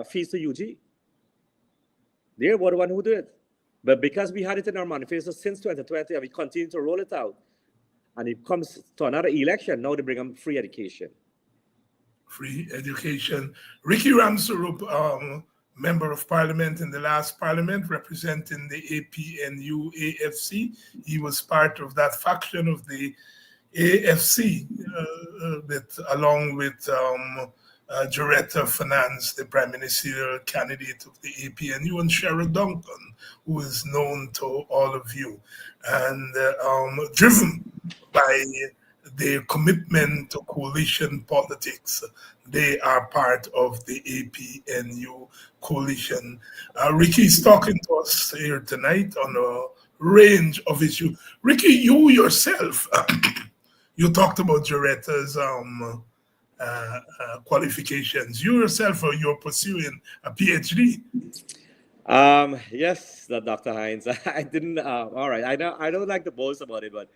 fees to UG. They were the one who did it. But because we had it in our manifesto since 2020, and we continue to roll it out, and it comes to another election, now they bring them free education. Free education. Rickey Ramsaroop, member of parliament in the last parliament, representing the APNU AFC. He was part of that faction of the AFC, along with Joretta Finance, the prime ministerial candidate of the APNU, and Cheryl Duncan, who is known to all of you, and driven by their commitment to coalition politics. They are part of the APNU coalition. Rickey is talking to us here tonight on a range of issues. Rickey, you yourself, you talked about Joretta's qualifications. You yourself, you're pursuing a PhD. Yes, Dr. Hines. I didn't. All right. I don't like to boast about it, but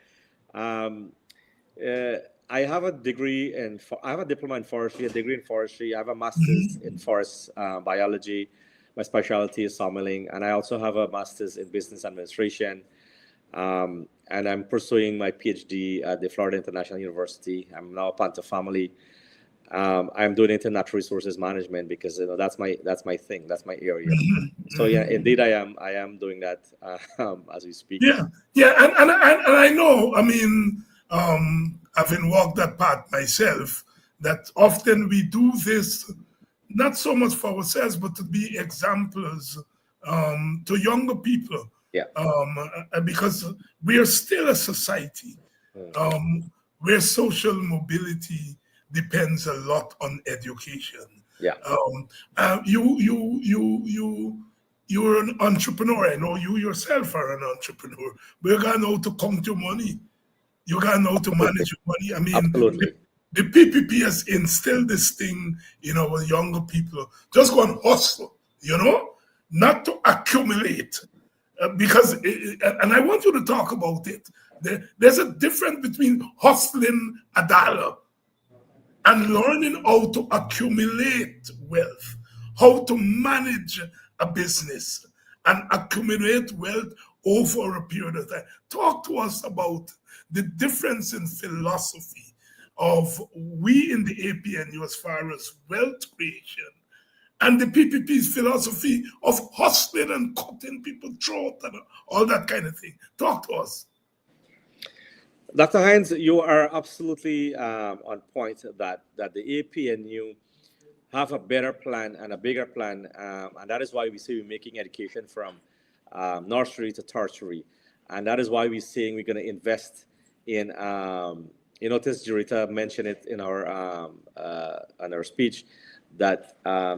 I have a degree I have a diploma in forestry, a degree in forestry. I have a master's in forest biology. My specialty is sawmilling, and I also have a master's in business administration. And I'm pursuing my PhD at the Florida International University. I'm now a Panther family. I'm doing it in natural resources management because that's my thing, that's my area. So yeah, indeed, I am doing that as we speak. Yeah, and I know. I mean, having walked that path myself, that often we do this not so much for ourselves, but to be examples to younger people. Yeah. Because we are still a society where social mobility depends a lot on education. Yeah. You're an entrepreneur. I know you yourself are an entrepreneur. But you gotta know how to count your money. You gotta know how to manage your money. I mean, absolutely. The PPP has instilled this thing in our younger people. Just go and hustle, not to accumulate. Because, and I want you to talk about it. There's a difference between hustling a dollar and learning how to accumulate wealth, how to manage a business and accumulate wealth over a period of time. Talk to us about the difference in philosophy of we in the APNU as far as wealth creation and the PPP's philosophy of hustling and cutting people's throat and all that kind of thing. Talk to us. Dr. Hines, you are absolutely on point that the APNU have a better plan and a bigger plan, and that is why we say we're making education from nursery to tertiary, and that is why we're saying we're going to invest in. You notice Jurita mentioned it in our speech that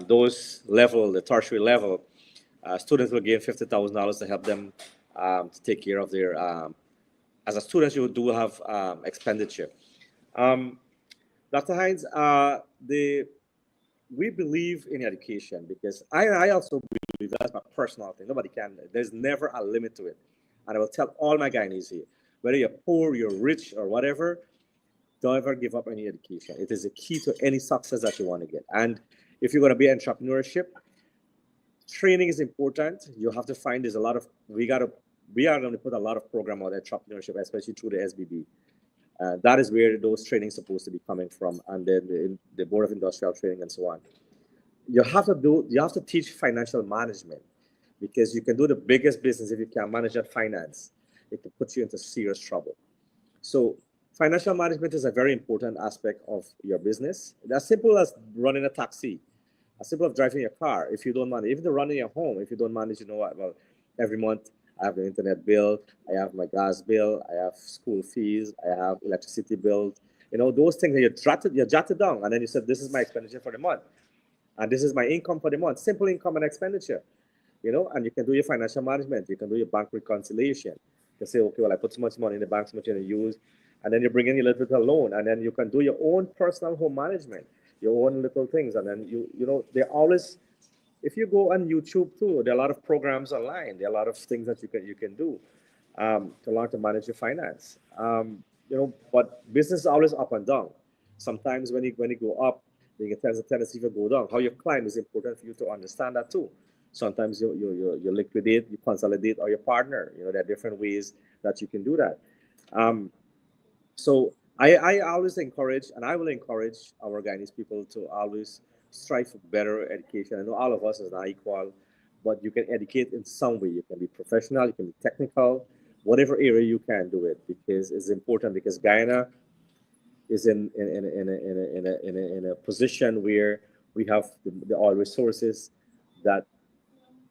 those level, the tertiary level, students will gain $50,000 to help them to take care of their. As a student, you do have expenditure. Dr. Hines, we believe in education because I also believe that's my personal thing. Nobody can. There's never a limit to it. And I will tell all my Guyanese here, whether you're poor, you're rich, or whatever, don't ever give up any education. It is a key to any success that you want to get. And if you're going to be entrepreneurship, training is important. You have to find there's a lot of, we are going to put a lot of program on entrepreneurship, especially through the SBB. That is where those trainings supposed to be coming from, and then the Board of Industrial Training and so on. You have to teach financial management, because you can do the biggest business if you can't manage that finance. It can put you into serious trouble. So financial management is a very important aspect of your business. It's as simple as running a taxi, as simple as driving your car. If you don't manage, even running your home, if you don't manage, you know what? Well, every month I have the internet bill, I have my gas bill, I have school fees, I have electricity bills. You know, those things that you jotted down, and then you said, this is my expenditure for the month, and this is my income for the month. Simple income and expenditure, you know, and you can do your financial management. You can do your bank reconciliation. You can say, okay, well, I put so much money in the bank, so much in the use, and then you bring in a little bit of loan, and then you can do your own personal home management, your own little things, and then you know, they're always. If you go on YouTube too, there are a lot of programs online. There are a lot of things that you can do to learn to manage your finance. You know, but business is always up and down. Sometimes when you go up, there is a tendency to go down. How you climb is important for you to understand that too. Sometimes you liquidate, you consolidate, or you partner. You know, there are different ways that you can do that. So I always encourage, and I will encourage our Guyanese people to always strive for better education. I know all of us is not equal, but you can educate in some way. You can be professional, you can be technical, whatever area you can do it, because it's important. Because Guyana is in a position where we have the oil resources that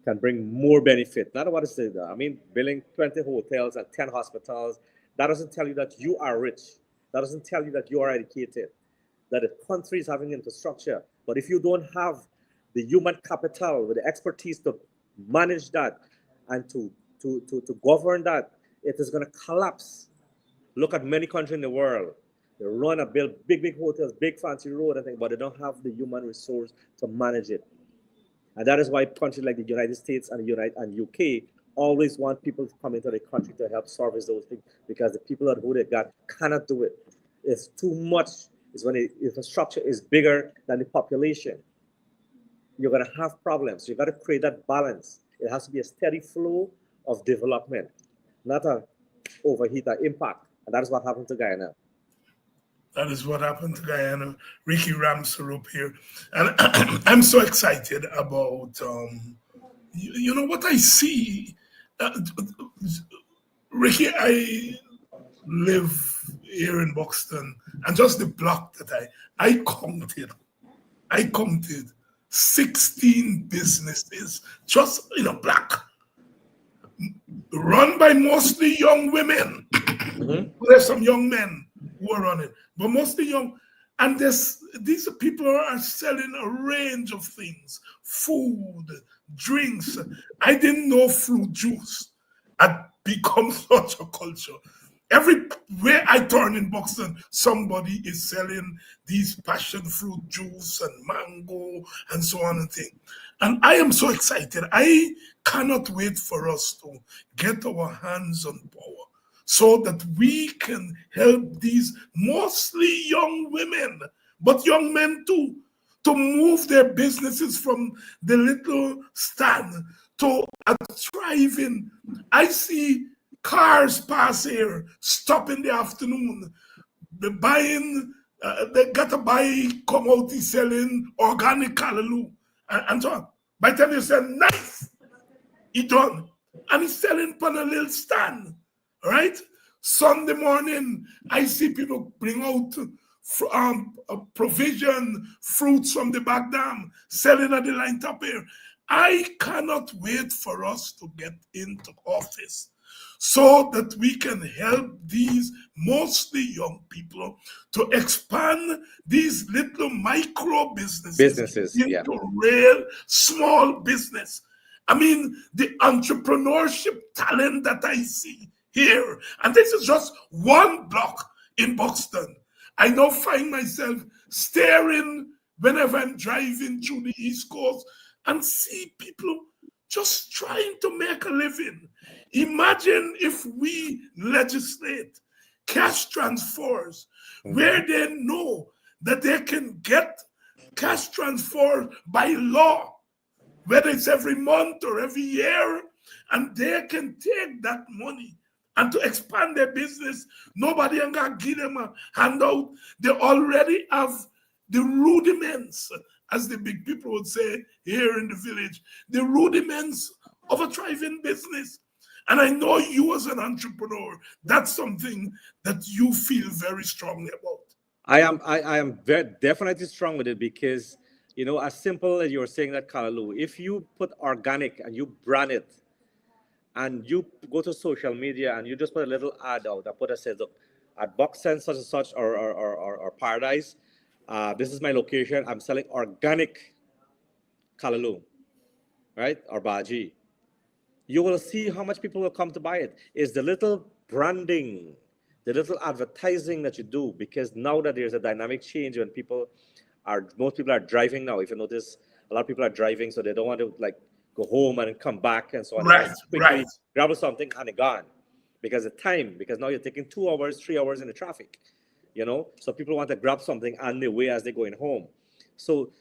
can bring more benefit. Not what is it? I mean, building 20 hotels and 10 hospitals, that doesn't tell you that you are rich. That doesn't tell you that you are educated, that the country is having infrastructure. But if you don't have the human capital with the expertise to manage that and to govern that, it is going to collapse. Look at many countries in the world. They run and build big hotels, big fancy road, and things, but they don't have the human resource to manage it. And that is why countries like the United States and UK always want people to come into the country to help service those things, because the people that who they got cannot do it. It's too much. Is when the infrastructure is bigger than the population. You're going to have problems. You got to create that balance. It has to be a steady flow of development, not a overheat or impact. And that is what happened to Guyana. That is what happened to Guyana. Rickey Ramsaroop here. And I'm so excited about, you know, what I see. Rickey, I live here in Buxton, and just the block that I counted 16 businesses just in a block, run by mostly young women. There's some young men who are running, but mostly young. And these people are selling a range of things: food, drinks. I didn't know fruit juice had become such a culture. Everywhere I turn in Buxton, somebody is selling these passion fruit juice and mango and so on and thing. And I am so excited. I cannot wait for us to get our hands on power so that we can help these mostly young women, but young men too, to move their businesses from the little stand to a thriving. I see cars pass here, stop in the afternoon, buying They got to buy commodity selling organic callaloo and so on. By the time you say nice, he done. And he's selling on a little stand, right? Sunday morning, I see people bring out provision, fruits from the back dam, selling at the line top here. I cannot wait for us to get into office so that we can help these mostly young people to expand these little micro businesses into real small business. I mean, the entrepreneurship talent that I see here, and this is just one block in Buxton. I now find myself staring whenever I'm driving through the East Coast and see people just trying to make a living. Imagine if we legislate cash transfers where they know that they can get cash transfer by law, whether it's every month or every year, and they can take that money and to expand their business. Nobody ain't gonna give them a handout. They already have the rudiments, as the big people would say here in the village, the rudiments of a thriving business. And I know you as an entrepreneur, that's something that you feel very strongly about. I am very definitely strong with it because, you know, as simple as you were saying that callaloo, if you put organic and you brand it, and you go to social media and you just put a little ad out that put a says, look, at Buxton such and such or Paradise, this is my location. I'm selling organic callaloo, right? Or bhaji. You will see how much people will come to buy it. It's the little branding, the little advertising that you do, because now that there's a dynamic change when most people are driving now. If you notice, a lot of people are driving, so they don't want to like go home and come back and so on. Right, quickly grab something and they're gone because now you're taking 2 hours, 3 hours in the traffic, you know? So people want to grab something on the way as they're going home. So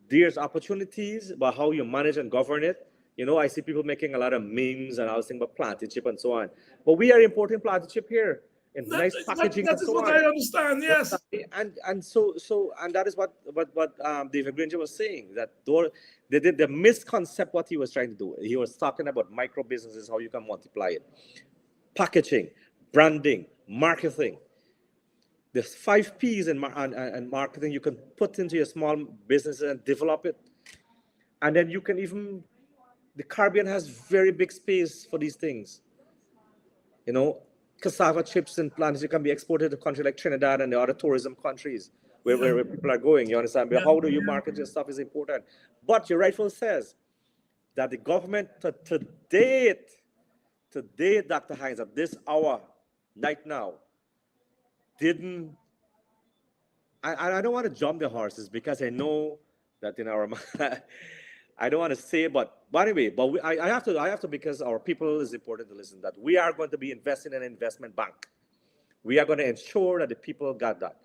there's opportunities about how you manage and govern it. You know, I see people making a lot of memes and I was thinking about planted chip and so on. But we are importing planted chip here in nice packaging and so on. That is what I understand, yes. And that is what David Granger was saying, that the misconcept what he was trying to do. He was talking about micro businesses, how you can multiply it. Packaging, branding, marketing. There's 5 P's in marketing you can put into your small businesses and develop it. And then you can even, the Caribbean has very big space for these things. You know, cassava chips and plants, you can be exported to countries like Trinidad and the other tourism countries where people are going. You understand? But how do you market your stuff is important. But your rightful says that the government to date, Dr. Hines, at this hour, right now, didn't. I don't want to jump the horses because I know that in our I don't want to say, but anyway, I have to because our people is important to listen, that we are going to be investing in an investment bank. We are going to ensure that the people got that.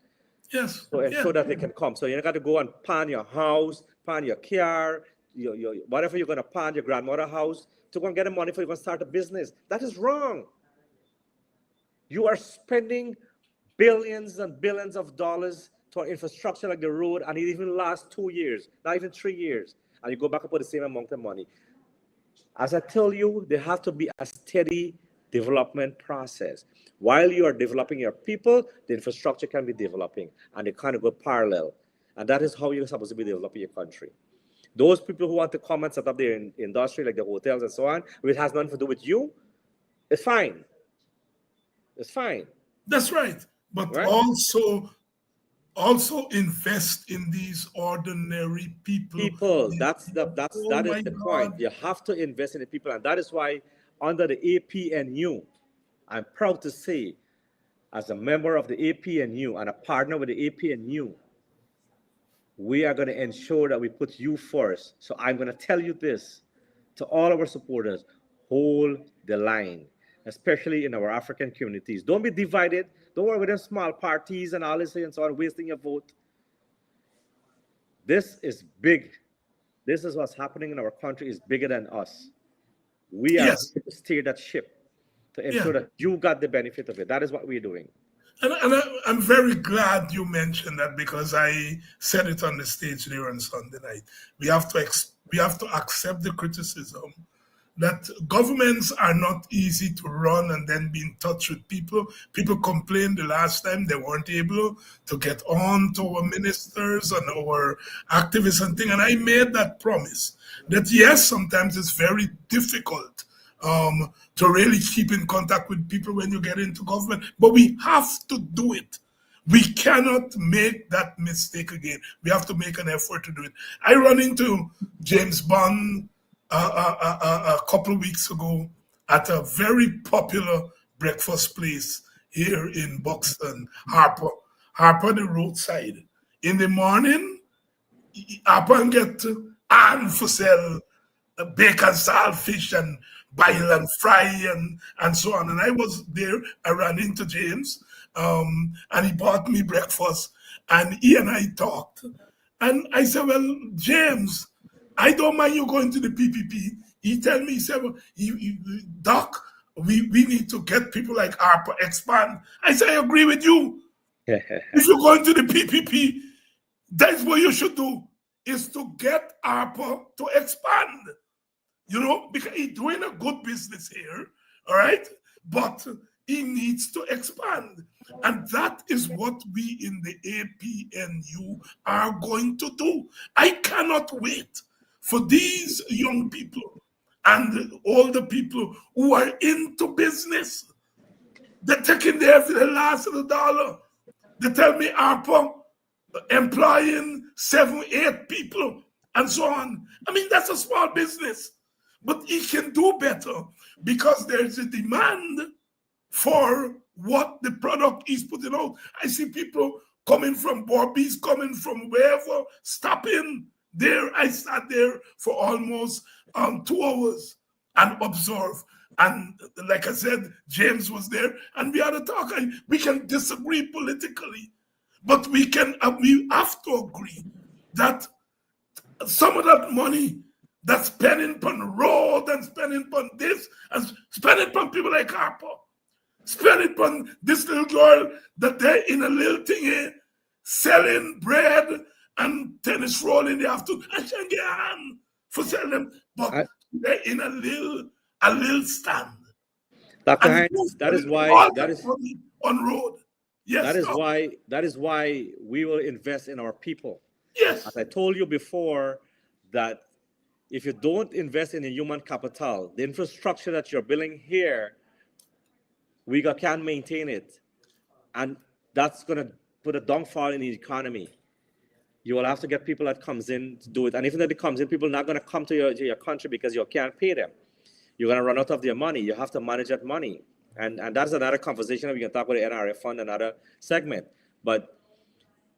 Yes. So ensure that they can come. So you got to go and pan your house, pan your car, your whatever you're going to pan, your grandmother's house, to go and get the money for you to start a business. That is wrong. You are spending billions and billions of dollars to infrastructure like the road, and it even lasts 2 years, not even 3 years. And you go back and put the same amount of money. As I tell you, there has to be a steady development process. While you are developing your people, the infrastructure can be developing, and they kind of go parallel. And that is how you're supposed to be developing your country. Those people who want to come and set up their industry, like the hotels and so on, which has nothing to do with you, it's fine. It's fine. That's right. But also invest in these ordinary people. That is the point. You have to invest in the people, and that is why under the APNU, I'm proud to say, as a member of the APNU and a partner with the APNU, we are going to ensure that we put you first. So I'm going to tell you this to all our supporters: hold the line, especially in our African communities. Don't be divided. Don't worry with them small parties and all this and so on, wasting your vote. This is big. This is what's happening in our country is bigger than us. We are to steer that ship to ensure that you got the benefit of it. That is what we're doing. I'm very glad you mentioned that, because I said it on the stage there on Sunday night. We have to accept the criticism that governments are not easy to run and then be in touch with people. People complained the last time they weren't able to get on to our ministers and our activists and things. And I made that promise that yes, sometimes it's very difficult to really keep in contact with people when you get into government, but we have to do it. We cannot make that mistake again. We have to make an effort to do it. I run into James Bond a couple of weeks ago at a very popular breakfast place here in Buxton, Harper the roadside. In the morning, Harper get and for sale bacon, salt, fish, and boil and fry and so on. And I was there. I ran into James, and he bought me breakfast, and he and I talked. And I said, well, James, I don't mind you going to the PPP. He tell me, he said, well, Doc, we need to get people like Harper expand. I say, I agree with you. If you're going to the PPP, that's what you should do, is to get Harper to expand. You know, because he's doing a good business here, all right? But he needs to expand. And that is what we in the APNU are going to do. I cannot wait for these young people and all the people who are into business. They're taking there for the last of the dollar. They tell me, Harper, employing 7, 8 people and so on. I mean, that's a small business. But he can do better because there's a demand for what the product is putting out. I see people coming from Bobby's, coming from wherever, stopping there. I sat there for almost 2 hours and observed. And like I said, James was there, and we had a talk. We can disagree politically, but we have to agree that some of that money that's spending upon road and spending upon this and spending upon people like Harper, spending upon this little girl that they're in a little thing here, selling bread and tennis roll in the afternoon. I can't get a hand for selling them, but they're in a little stand. Dr. Hinds, that is why on road. Yes. That is why we will invest in our people. Yes. As I told you before, that if you don't invest in the human capital, the infrastructure that you're building here, we can't maintain it. And that's going to put a downfall in the economy. You will have to get people that comes in to do it. And even if it comes in, people are not going to come to your country because you can't pay them. You're going to run out of their money. You have to manage that money. And that's another conversation. We can talk about the NRF fund, another segment. But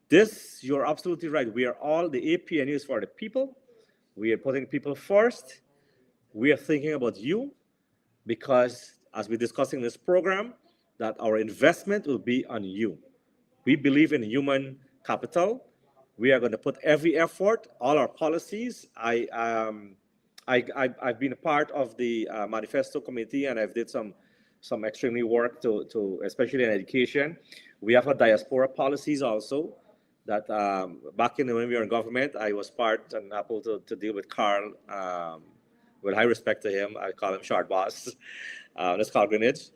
this, you're absolutely right. We are all, the APNU is for the people. We are putting people first. We are thinking about you because, as we're discussing this program, that our investment will be on you. We believe in human capital. We are going to put every effort, all our policies. I've been a part of the manifesto committee, and I've did some extremely work to especially in education. We have a diaspora policies also. That back when we were in government, I was part and able to deal with Carl. With high respect to him, I call him Short Boss. That's Carl Greenwich.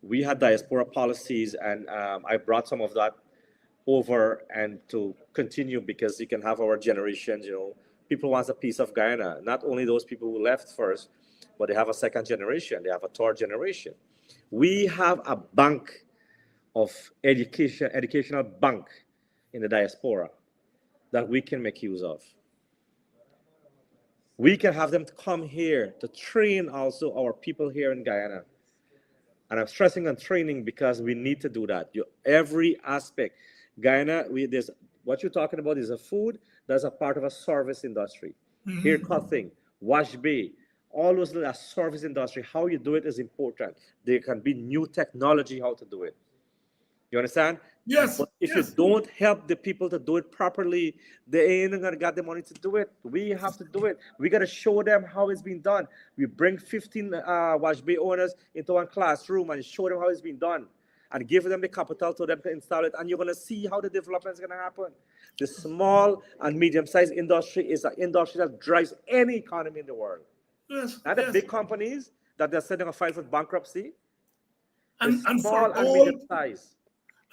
We had diaspora policies, and I brought some of that over and to continue because you can have our generations. People want a piece of Guyana. Not only those people who left first, but they have a second generation. They have a third generation. We have a bank of educational bank in the diaspora that we can make use of. We can have them to come here to train also our people here in Guyana. And I'm stressing on training because we need to do that. Every aspect. Guyana, there's what you're talking about is a food that's a part of a service industry. Hair cutting, wash bay, all those little service industry, how you do it is important. There can be new technology how to do it. You understand? Yes. But if you don't help the people to do it properly, they ain't gonna get the money to do it. We have to do it. We gotta show them how it's been done. We bring 15 wash bay owners into one classroom and show them how it's been done. and give them the capital to them to install it, and you're going to see how the development is going to happen. The small and medium-sized industry is an industry that drives any economy in the world. Yes, Not the big companies that they're sending a file for bankruptcy. And small and medium-sized.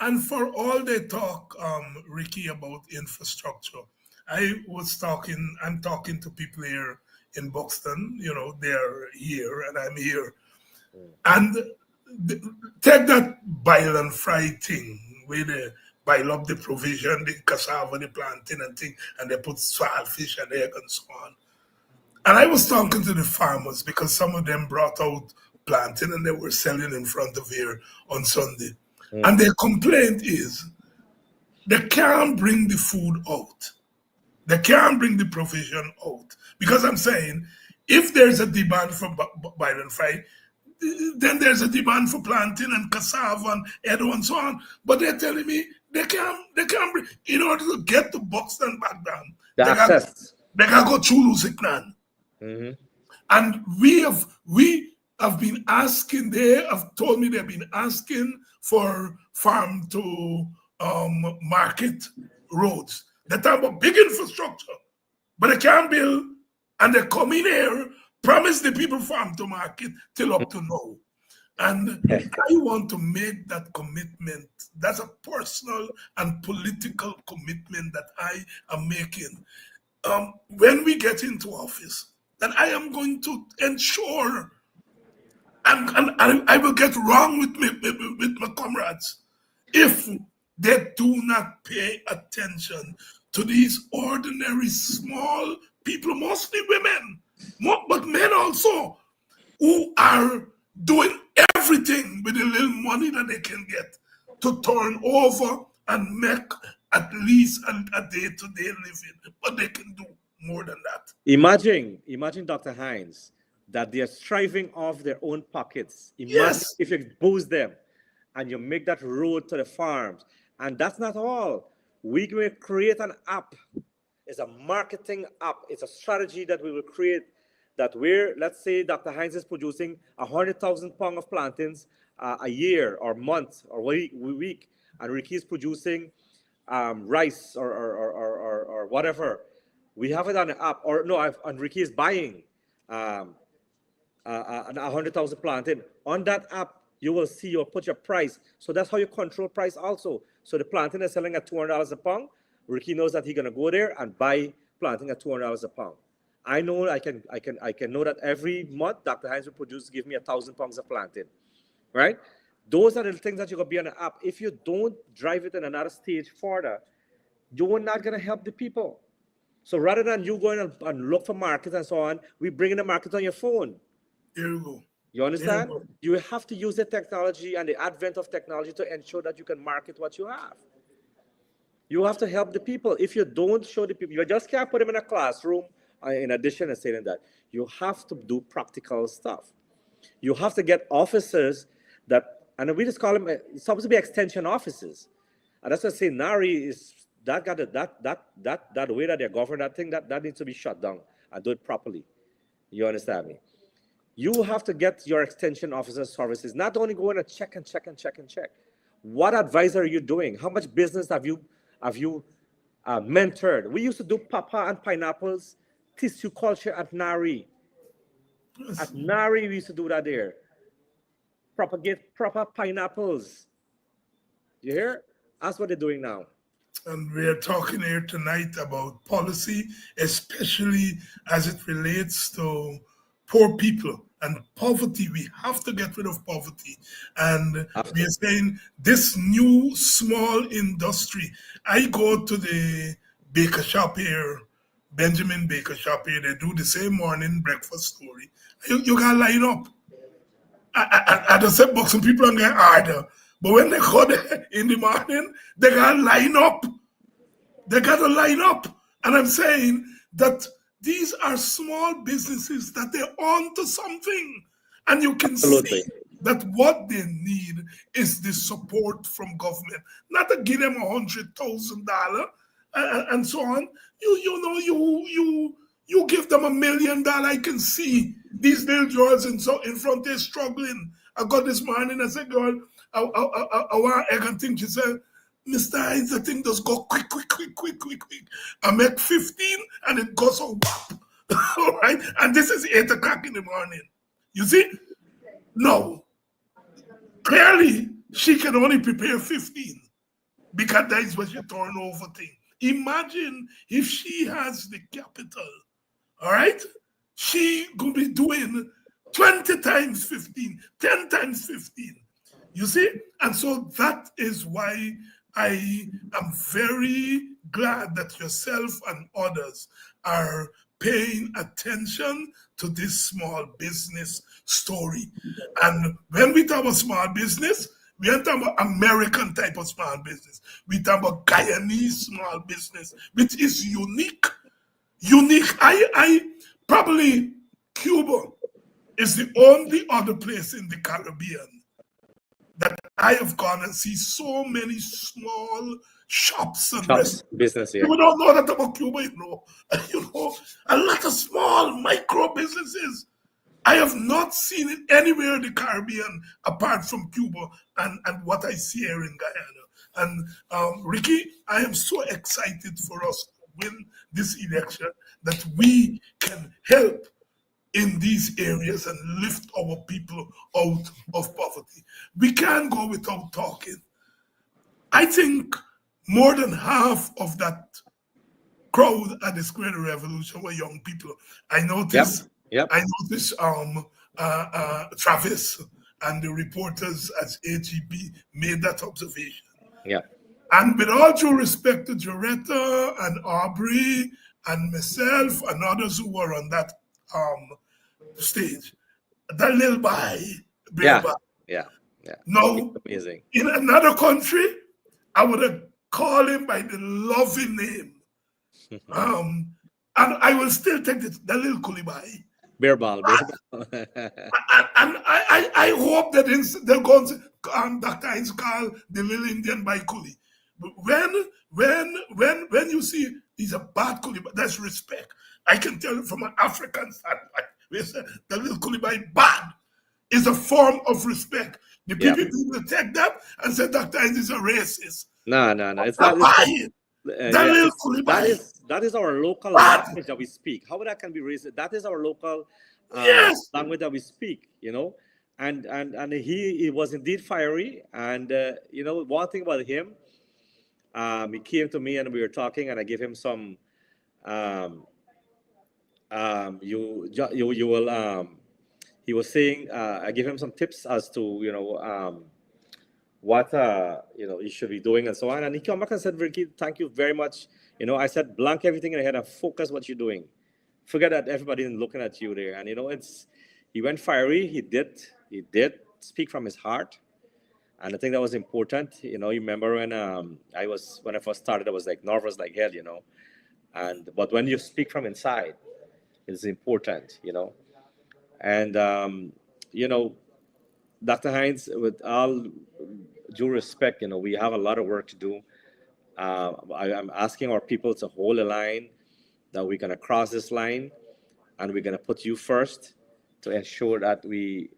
And for all they talk, Ricky, about infrastructure, I'm talking to people here in Buxton, they're here and I'm here. And take that boil and fry thing, where they boil up the provision, the cassava, the plantain and thing, and they put saltfish and egg and so on. And I was talking to the farmers because some of them brought out plantain and they were selling in front of here on Sunday. And their complaint is they can't bring the food out. They can't bring the provision out. Because I'm saying, if there's a demand for boil and fry, then there's a demand for plantain and cassava and edo and so on. But they're telling me they can't bring, in order to get to Buxton back down. They can go through Lusiknan. And we have been asking, they have told me they've been asking for farm to market roads. They talk about big infrastructure, but they can't build, and they come in here, promise the people farm to market till up to now. And I want to make that commitment. That's a personal and political commitment that I am making. When we get into office, that I am going to ensure, and I will get wrong with my comrades, if they do not pay attention to these ordinary small people, mostly women, but men also, who are doing everything with the little money that they can get to turn over and make at least a day-to-day living. But they can do more than that. Imagine, Dr. Hinds, that they are striving off their own pockets. Imagine if you boost them and you make that road to the farms. And that's not all. We will create an app. It's a marketing app. It's a strategy that we will create that let's say Dr. Hinds is producing 100,000 pounds of plantains a year or month or week, and Rickey is producing rice or whatever. We have it on the app, and Rickey is buying 100,000 plantain. On that app, you will see or put your price. So that's how you control price also. So the plantain is selling at $200 a pound. Rickey knows that he's gonna go there and buy plantain at $200 a pound. I know I can know that every month Dr. Hinds will give me 1,000 pounds of plantain, right? Those are the things that you're gonna be on the app. If you don't drive it in another stage further, you're not gonna help the people. So rather than you going and look for markets and so on, we bring in the market on your phone. There you go. You understand? You have to use the technology and the advent of technology to ensure that you can market what you have. You have to help the people. If you don't show the people, you just can't put them in a classroom in addition to saying that. You have to do practical stuff. You have to get officers and we just call them, it's supposed to be extension officers. And that's what I say, NARI is, that way that they govern that thing, that needs to be shut down and do it properly. You understand me? You have to get your extension officer services, not only go in and check. What advisor are you doing? How much business have you mentored? We used to do papa and pineapples, tissue culture at NARI. At NARI, we used to do that there. Propagate proper pineapples. You hear? That's what they're doing now. And we are talking here tonight about policy, especially as it relates to poor people and poverty. We have to get rid of poverty. And we are saying this new small industry. I go to the baker shop here, Benjamin Baker shop here. They do the same morning breakfast story. You got to line up. I just said, some people are getting harder. But when they go there in the morning, they got to line up. They got to line up. And I'm saying that these are small businesses that they're on to something. And you can see that what they need is the support from government. Not to give them $100,000 and so on. You give them $1 million. I can see these little girls in front, they're struggling. I got this morning, I said, girl, want egg and thing. She said, Mr. Hines, the thing does go quick. I make 15 and it goes so whap. All right? And this is 8 o'clock in the morning. You see? No. Clearly, she can only prepare 15 because that is what she turn over thing. Imagine if she has the capital, all right? She could be doing 20 times 15, 10 times 15. You see? And so that is why I am very glad that yourself and others are paying attention to this small business story. And when we talk about small business, we aren't talking about American type of small business. We talk about Guyanese small business, which is unique. I probably Cuba is the only other place in the Caribbean that I have gone and see so many small shops and restaurants. Business here. People don't know that about Cuba, you know, a lot of small micro businesses. I have not seen it anywhere in the Caribbean apart from Cuba and what I see here in Guyana. And Ricky, I am so excited for us to win this election that we can help in these areas and lift our people out of poverty. We can't go without talking. I think more than half of that crowd at the Square Revolution were young people. I noticed. Yep. I noticed Travis and the reporters at AGP made that observation. Yeah. And with all due respect to Joretta and Aubrey and myself and others who were on that stage, that little boy, Yeah. No, amazing. In another country, I would have called him by the loving name. And I will still take the little Kulibai. Bear ball. And I hope that they're going to Dr. Hines call the little Indian by Kuli. But when you see he's a bad Kuli, that's respect. I can tell you from an African standpoint, we say the little Kulibai bad is a form of respect. The people will take that and say Dr. Hines is a racist. No. It's not. That is our local language that we speak. How that can be racist? That is our local language that we speak, you know. And he was indeed fiery. And you know, one thing about him, he came to me and we were talking, and I gave him some. He was saying, I gave him some tips as to, you know, what you know, you should be doing and so on. And he came back and said, Ricky, thank you very much. You know, I said, blank everything in your head and focus what you're doing. Forget that everybody is looking at you there. And you know, he went fiery. He did speak from his heart. And I think that was important. You know, you remember when when I first started, I was like nervous like hell, you know. But when you speak from inside, it's important, you know. And you know, Dr. Hines, with all due respect, you know, we have a lot of work to do. I'm asking our people to hold a line, that we're going to cross this line, and we're going to put you first to ensure that we,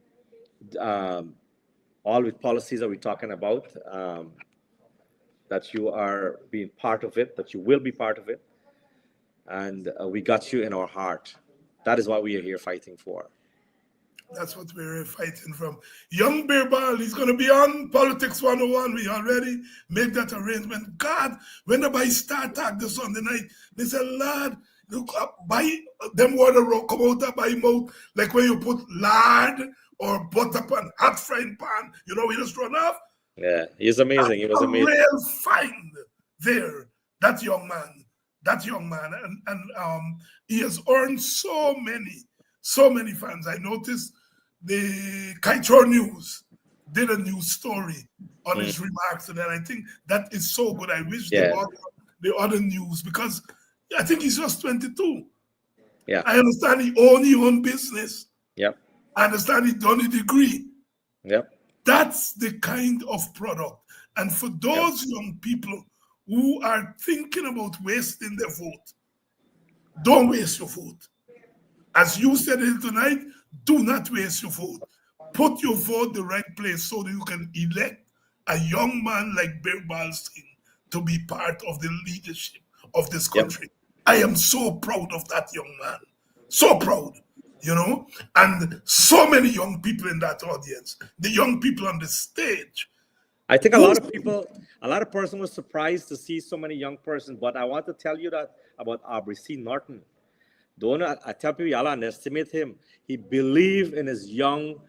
all with policies that we're talking about, that you are being part of it, that you will be part of it, and we got you in our heart. That is what we are here fighting for. That's what we're fighting from. Young Birbal, he's going to be on Politics 101. We already made that arrangement. God, whenever I start talk this Sunday night, they say, Lord, look up, buy them water come out of my mouth, like when you put lard or butter pan, hot frying pan, you know, we just run off. Yeah, he's amazing. He was amazing. Real find there, that young man. And he has earned so many fans. I noticed the Kaitro News did a news story on his remarks, and I think that is so good. I wish the other news, because I think he's just 22. Yeah, I understand he own business. Yep. I understand he done a degree. Yep. That's the kind of product. And for those young people who are thinking about wasting their vote, don't waste your vote. As you said it tonight, do not waste your vote. put your vote the right place so that you can elect a young man like Birbal Singh to be part of the leadership of this country. I am so proud of that young man. So proud, and so many young people in that audience, the young people on the stage. I think a lot of persons were surprised to see so many young persons, but I want to tell you that about Aubrey C. Norton. I tell people, y'all underestimate him. He believed in his young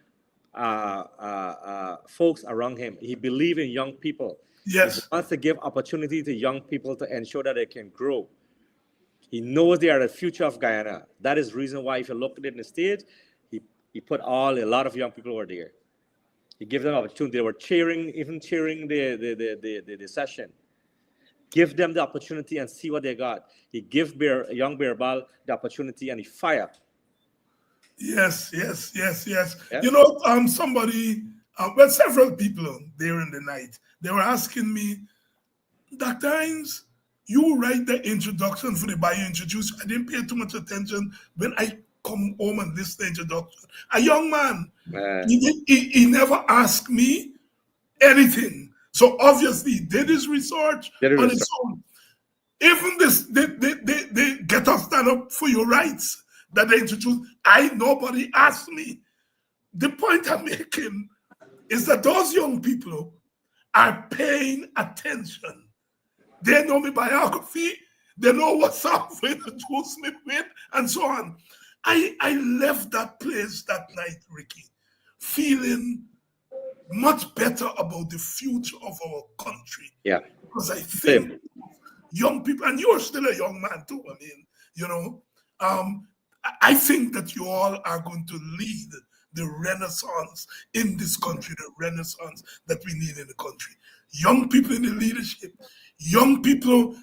folks around him. He believed in young people. Yes. He wants to give opportunity to young people to ensure that they can grow. He knows they are the future of Guyana. That is the reason why, if you look at it in the stage, he put a lot of young people were there. He gave them opportunity. They were cheering the session. Give them the opportunity and see what they got. He gave young Birbal the opportunity and he fired. Yes. Yeah. Somebody, several people there in the night, they were asking me, Dr. Hines, you write the introduction for the bio introduction. I didn't pay too much attention when I come home and listen to the introduction. A young man, he never asked me anything. So obviously he did his research on his own. Even this, they get up, stand up for your rights that they introduced. Nobody asked me. The point I'm making is that those young people are paying attention. They know my biography. They know what song to introduce me with, and so on. I left that place that night, Ricky, feeling much better about the future of our country. Yeah. Because I think young people, and you're still a young man too, I think that you all are going to lead the renaissance in this country, the renaissance that we need in the country. Young people in the leadership, young people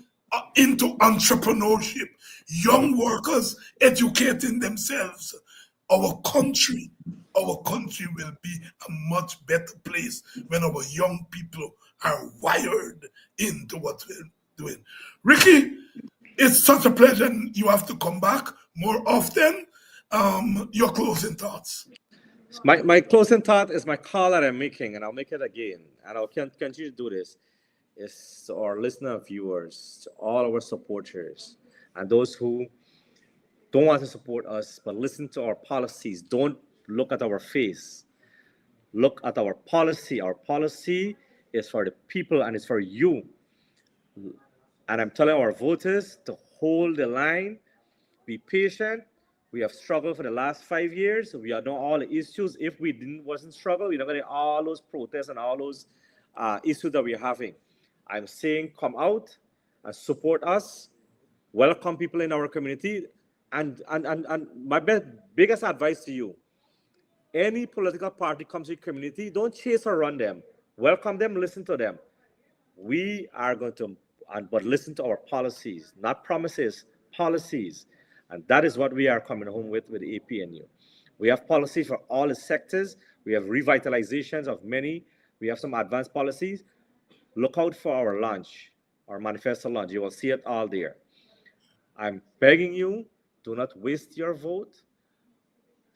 into entrepreneurship, young workers educating themselves. Our country will be a much better place when our young people are wired into what we're doing. Ricky, it's such a pleasure. You have to come back more often. Your closing thoughts. My closing thought is my call that I'm making, and I'll make it again, and I'll continue to do this, is to our listener viewers, to all our supporters, and those who don't want to support us, but listen to our policies. Don't look at our face. Look at our policy. Our policy is for the people and it's for you. And I'm telling our voters to hold the line, be patient. We have struggled for the last 5 years. We know all the issues. If we wasn't struggle, you're not getting all those protests and all those issues that we're having. I'm saying come out and support us. Welcome people in our community. And my biggest advice to you, any political party comes to your community, don't chase or run them. Welcome them, listen to them. We are going to, but listen to our policies, not promises, policies. And that is what we are coming home with APNU. We have policies for all the sectors. We have revitalizations of many. We have some advanced policies. Look out for our launch, our manifesto launch. You will see it all there. I'm begging you, do not waste your vote.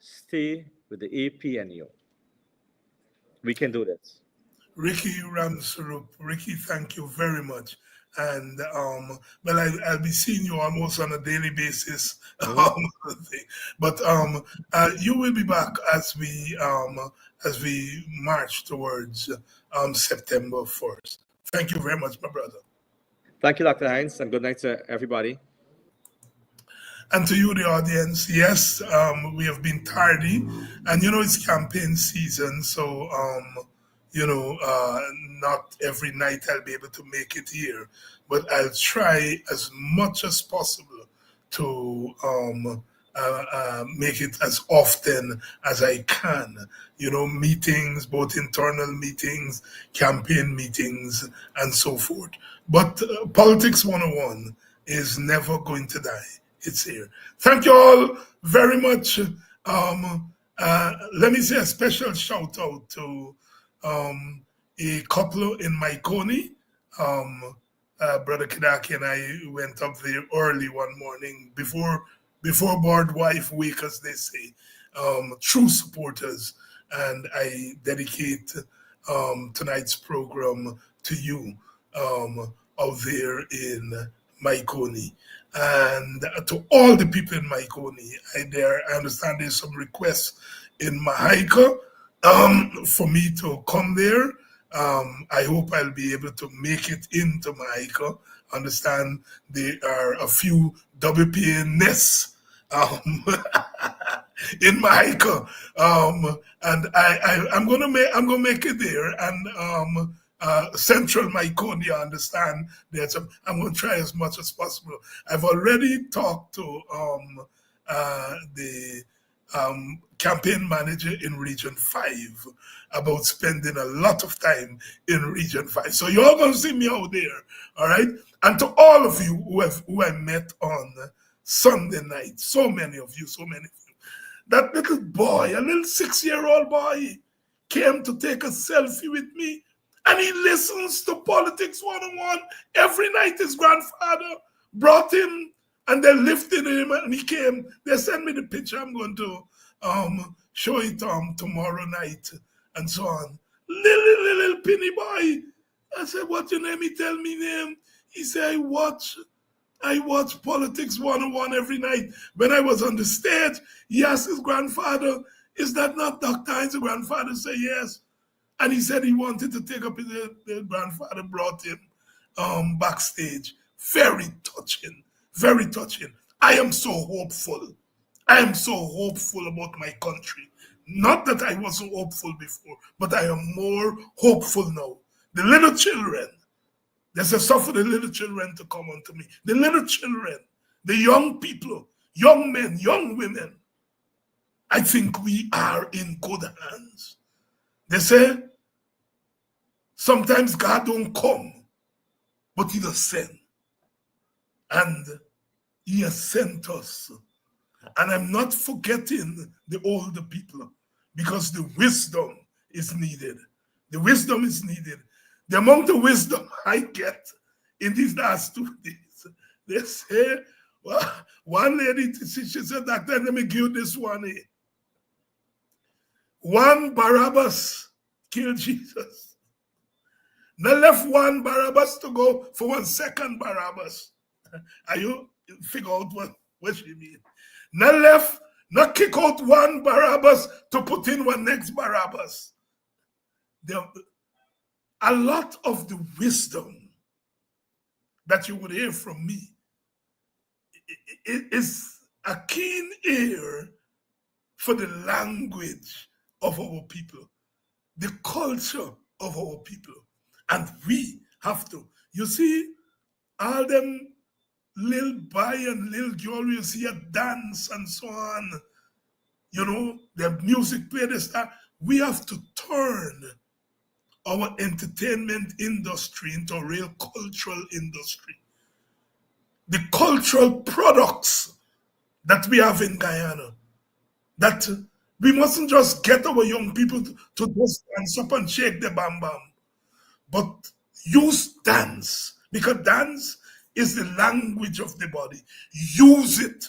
Stay with the APNU. We can do this. Rickey Ramsaroop. Ricky, thank you very much. And I'll be seeing you almost on a daily basis. But you will be back as we march towards September 1st. Thank you very much, my brother. Thank you, Dr. Hines, and good night to everybody. And to you, the audience, yes, we have been tardy, and it's campaign season, so not every night I'll be able to make it here, but I'll try as much as possible to make it as often as I can. Meetings, both internal meetings, campaign meetings, and so forth. But Politics 101 is never going to die. It's here. Thank you all very much. Let me say a special shout out to a couple in Maikoni. Brother Kidaki and I went up there early one morning before board wife wake, as they say. True supporters. and I dedicate tonight's program to you out there in Maikoni. And to all the people in Maikoni, I understand there's some requests in Mahaica for me to come there. I hope I'll be able to make it into Mahaica. Understand there are a few WPA nests in Mahaica, and I'm gonna make it there, and central Myconia, understand that I'm going to try as much as possible. I've already talked to the campaign manager in Region 5 about spending a lot of time in Region 5. So you're going to see me out there, all right? And to all of you who I met on Sunday night, so many of you. That little boy, a little 6-year-old boy, came to take a selfie with me. And he listens to Politics 101 every night. His grandfather brought him, and they lifted him, and he came. They sent me the picture. I'm going to show it tomorrow night, and so on. Little penny boy. I said, "What's your name?" He tell me name. He said, I watch Politics 101 every night. When I was on the stage, he asked his grandfather, "Is that not Dr. Hines?" The grandfather said, "Yes." And he said he wanted to take up his grandfather brought him backstage. Very touching, very touching. I am so hopeful. I am so hopeful about my country. Not that I wasn't hopeful before, but I am more hopeful now. The little children, there's a suffer the little children to come unto me. The little children, the young people, young men, young women. I think we are in good hands. They say, sometimes God don't come, but he does send. And he has sent us. And I'm not forgetting the older people, because the wisdom is needed. The wisdom is needed. The amount of wisdom I get in these last 2 days, they say, well, one lady, she said, "Doctor, let me give you this one here. One Barabbas killed Jesus. Now left one Barabbas to go for one second Barabbas." Are you figure out what she mean? Now left, not kick out one Barabbas to put in one next Barabbas. A lot of the wisdom that you would hear from me is a keen ear for the language of our people, the culture of our people. And we have to, you see, all them little boy and little girl, you see a dance and so on, you know, the music play, the star. We have to turn our entertainment industry into a real cultural industry. The cultural products that we have in Guyana, that we mustn't just get our young people to just dance up and shake the bam bam, but use dance, because dance is the language of the body. Use it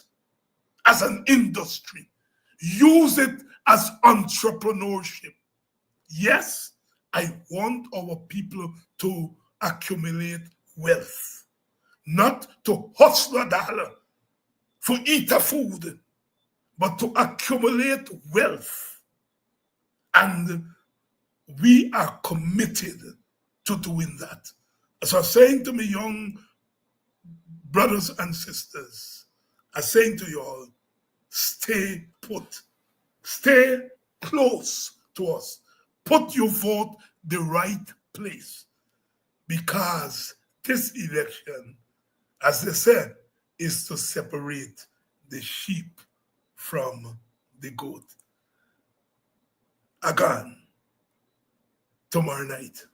as an industry. Use it as entrepreneurship. Yes, I want our people to accumulate wealth, not to hustle a dollar for eat a food, but to accumulate wealth. And we are committed to doing that. As I was saying to me, young brothers and sisters, I'm saying to you all, stay put. Stay close to us. Put your vote the right place. Because this election, as they said, is to separate the sheep from the goat. Again, tomorrow night.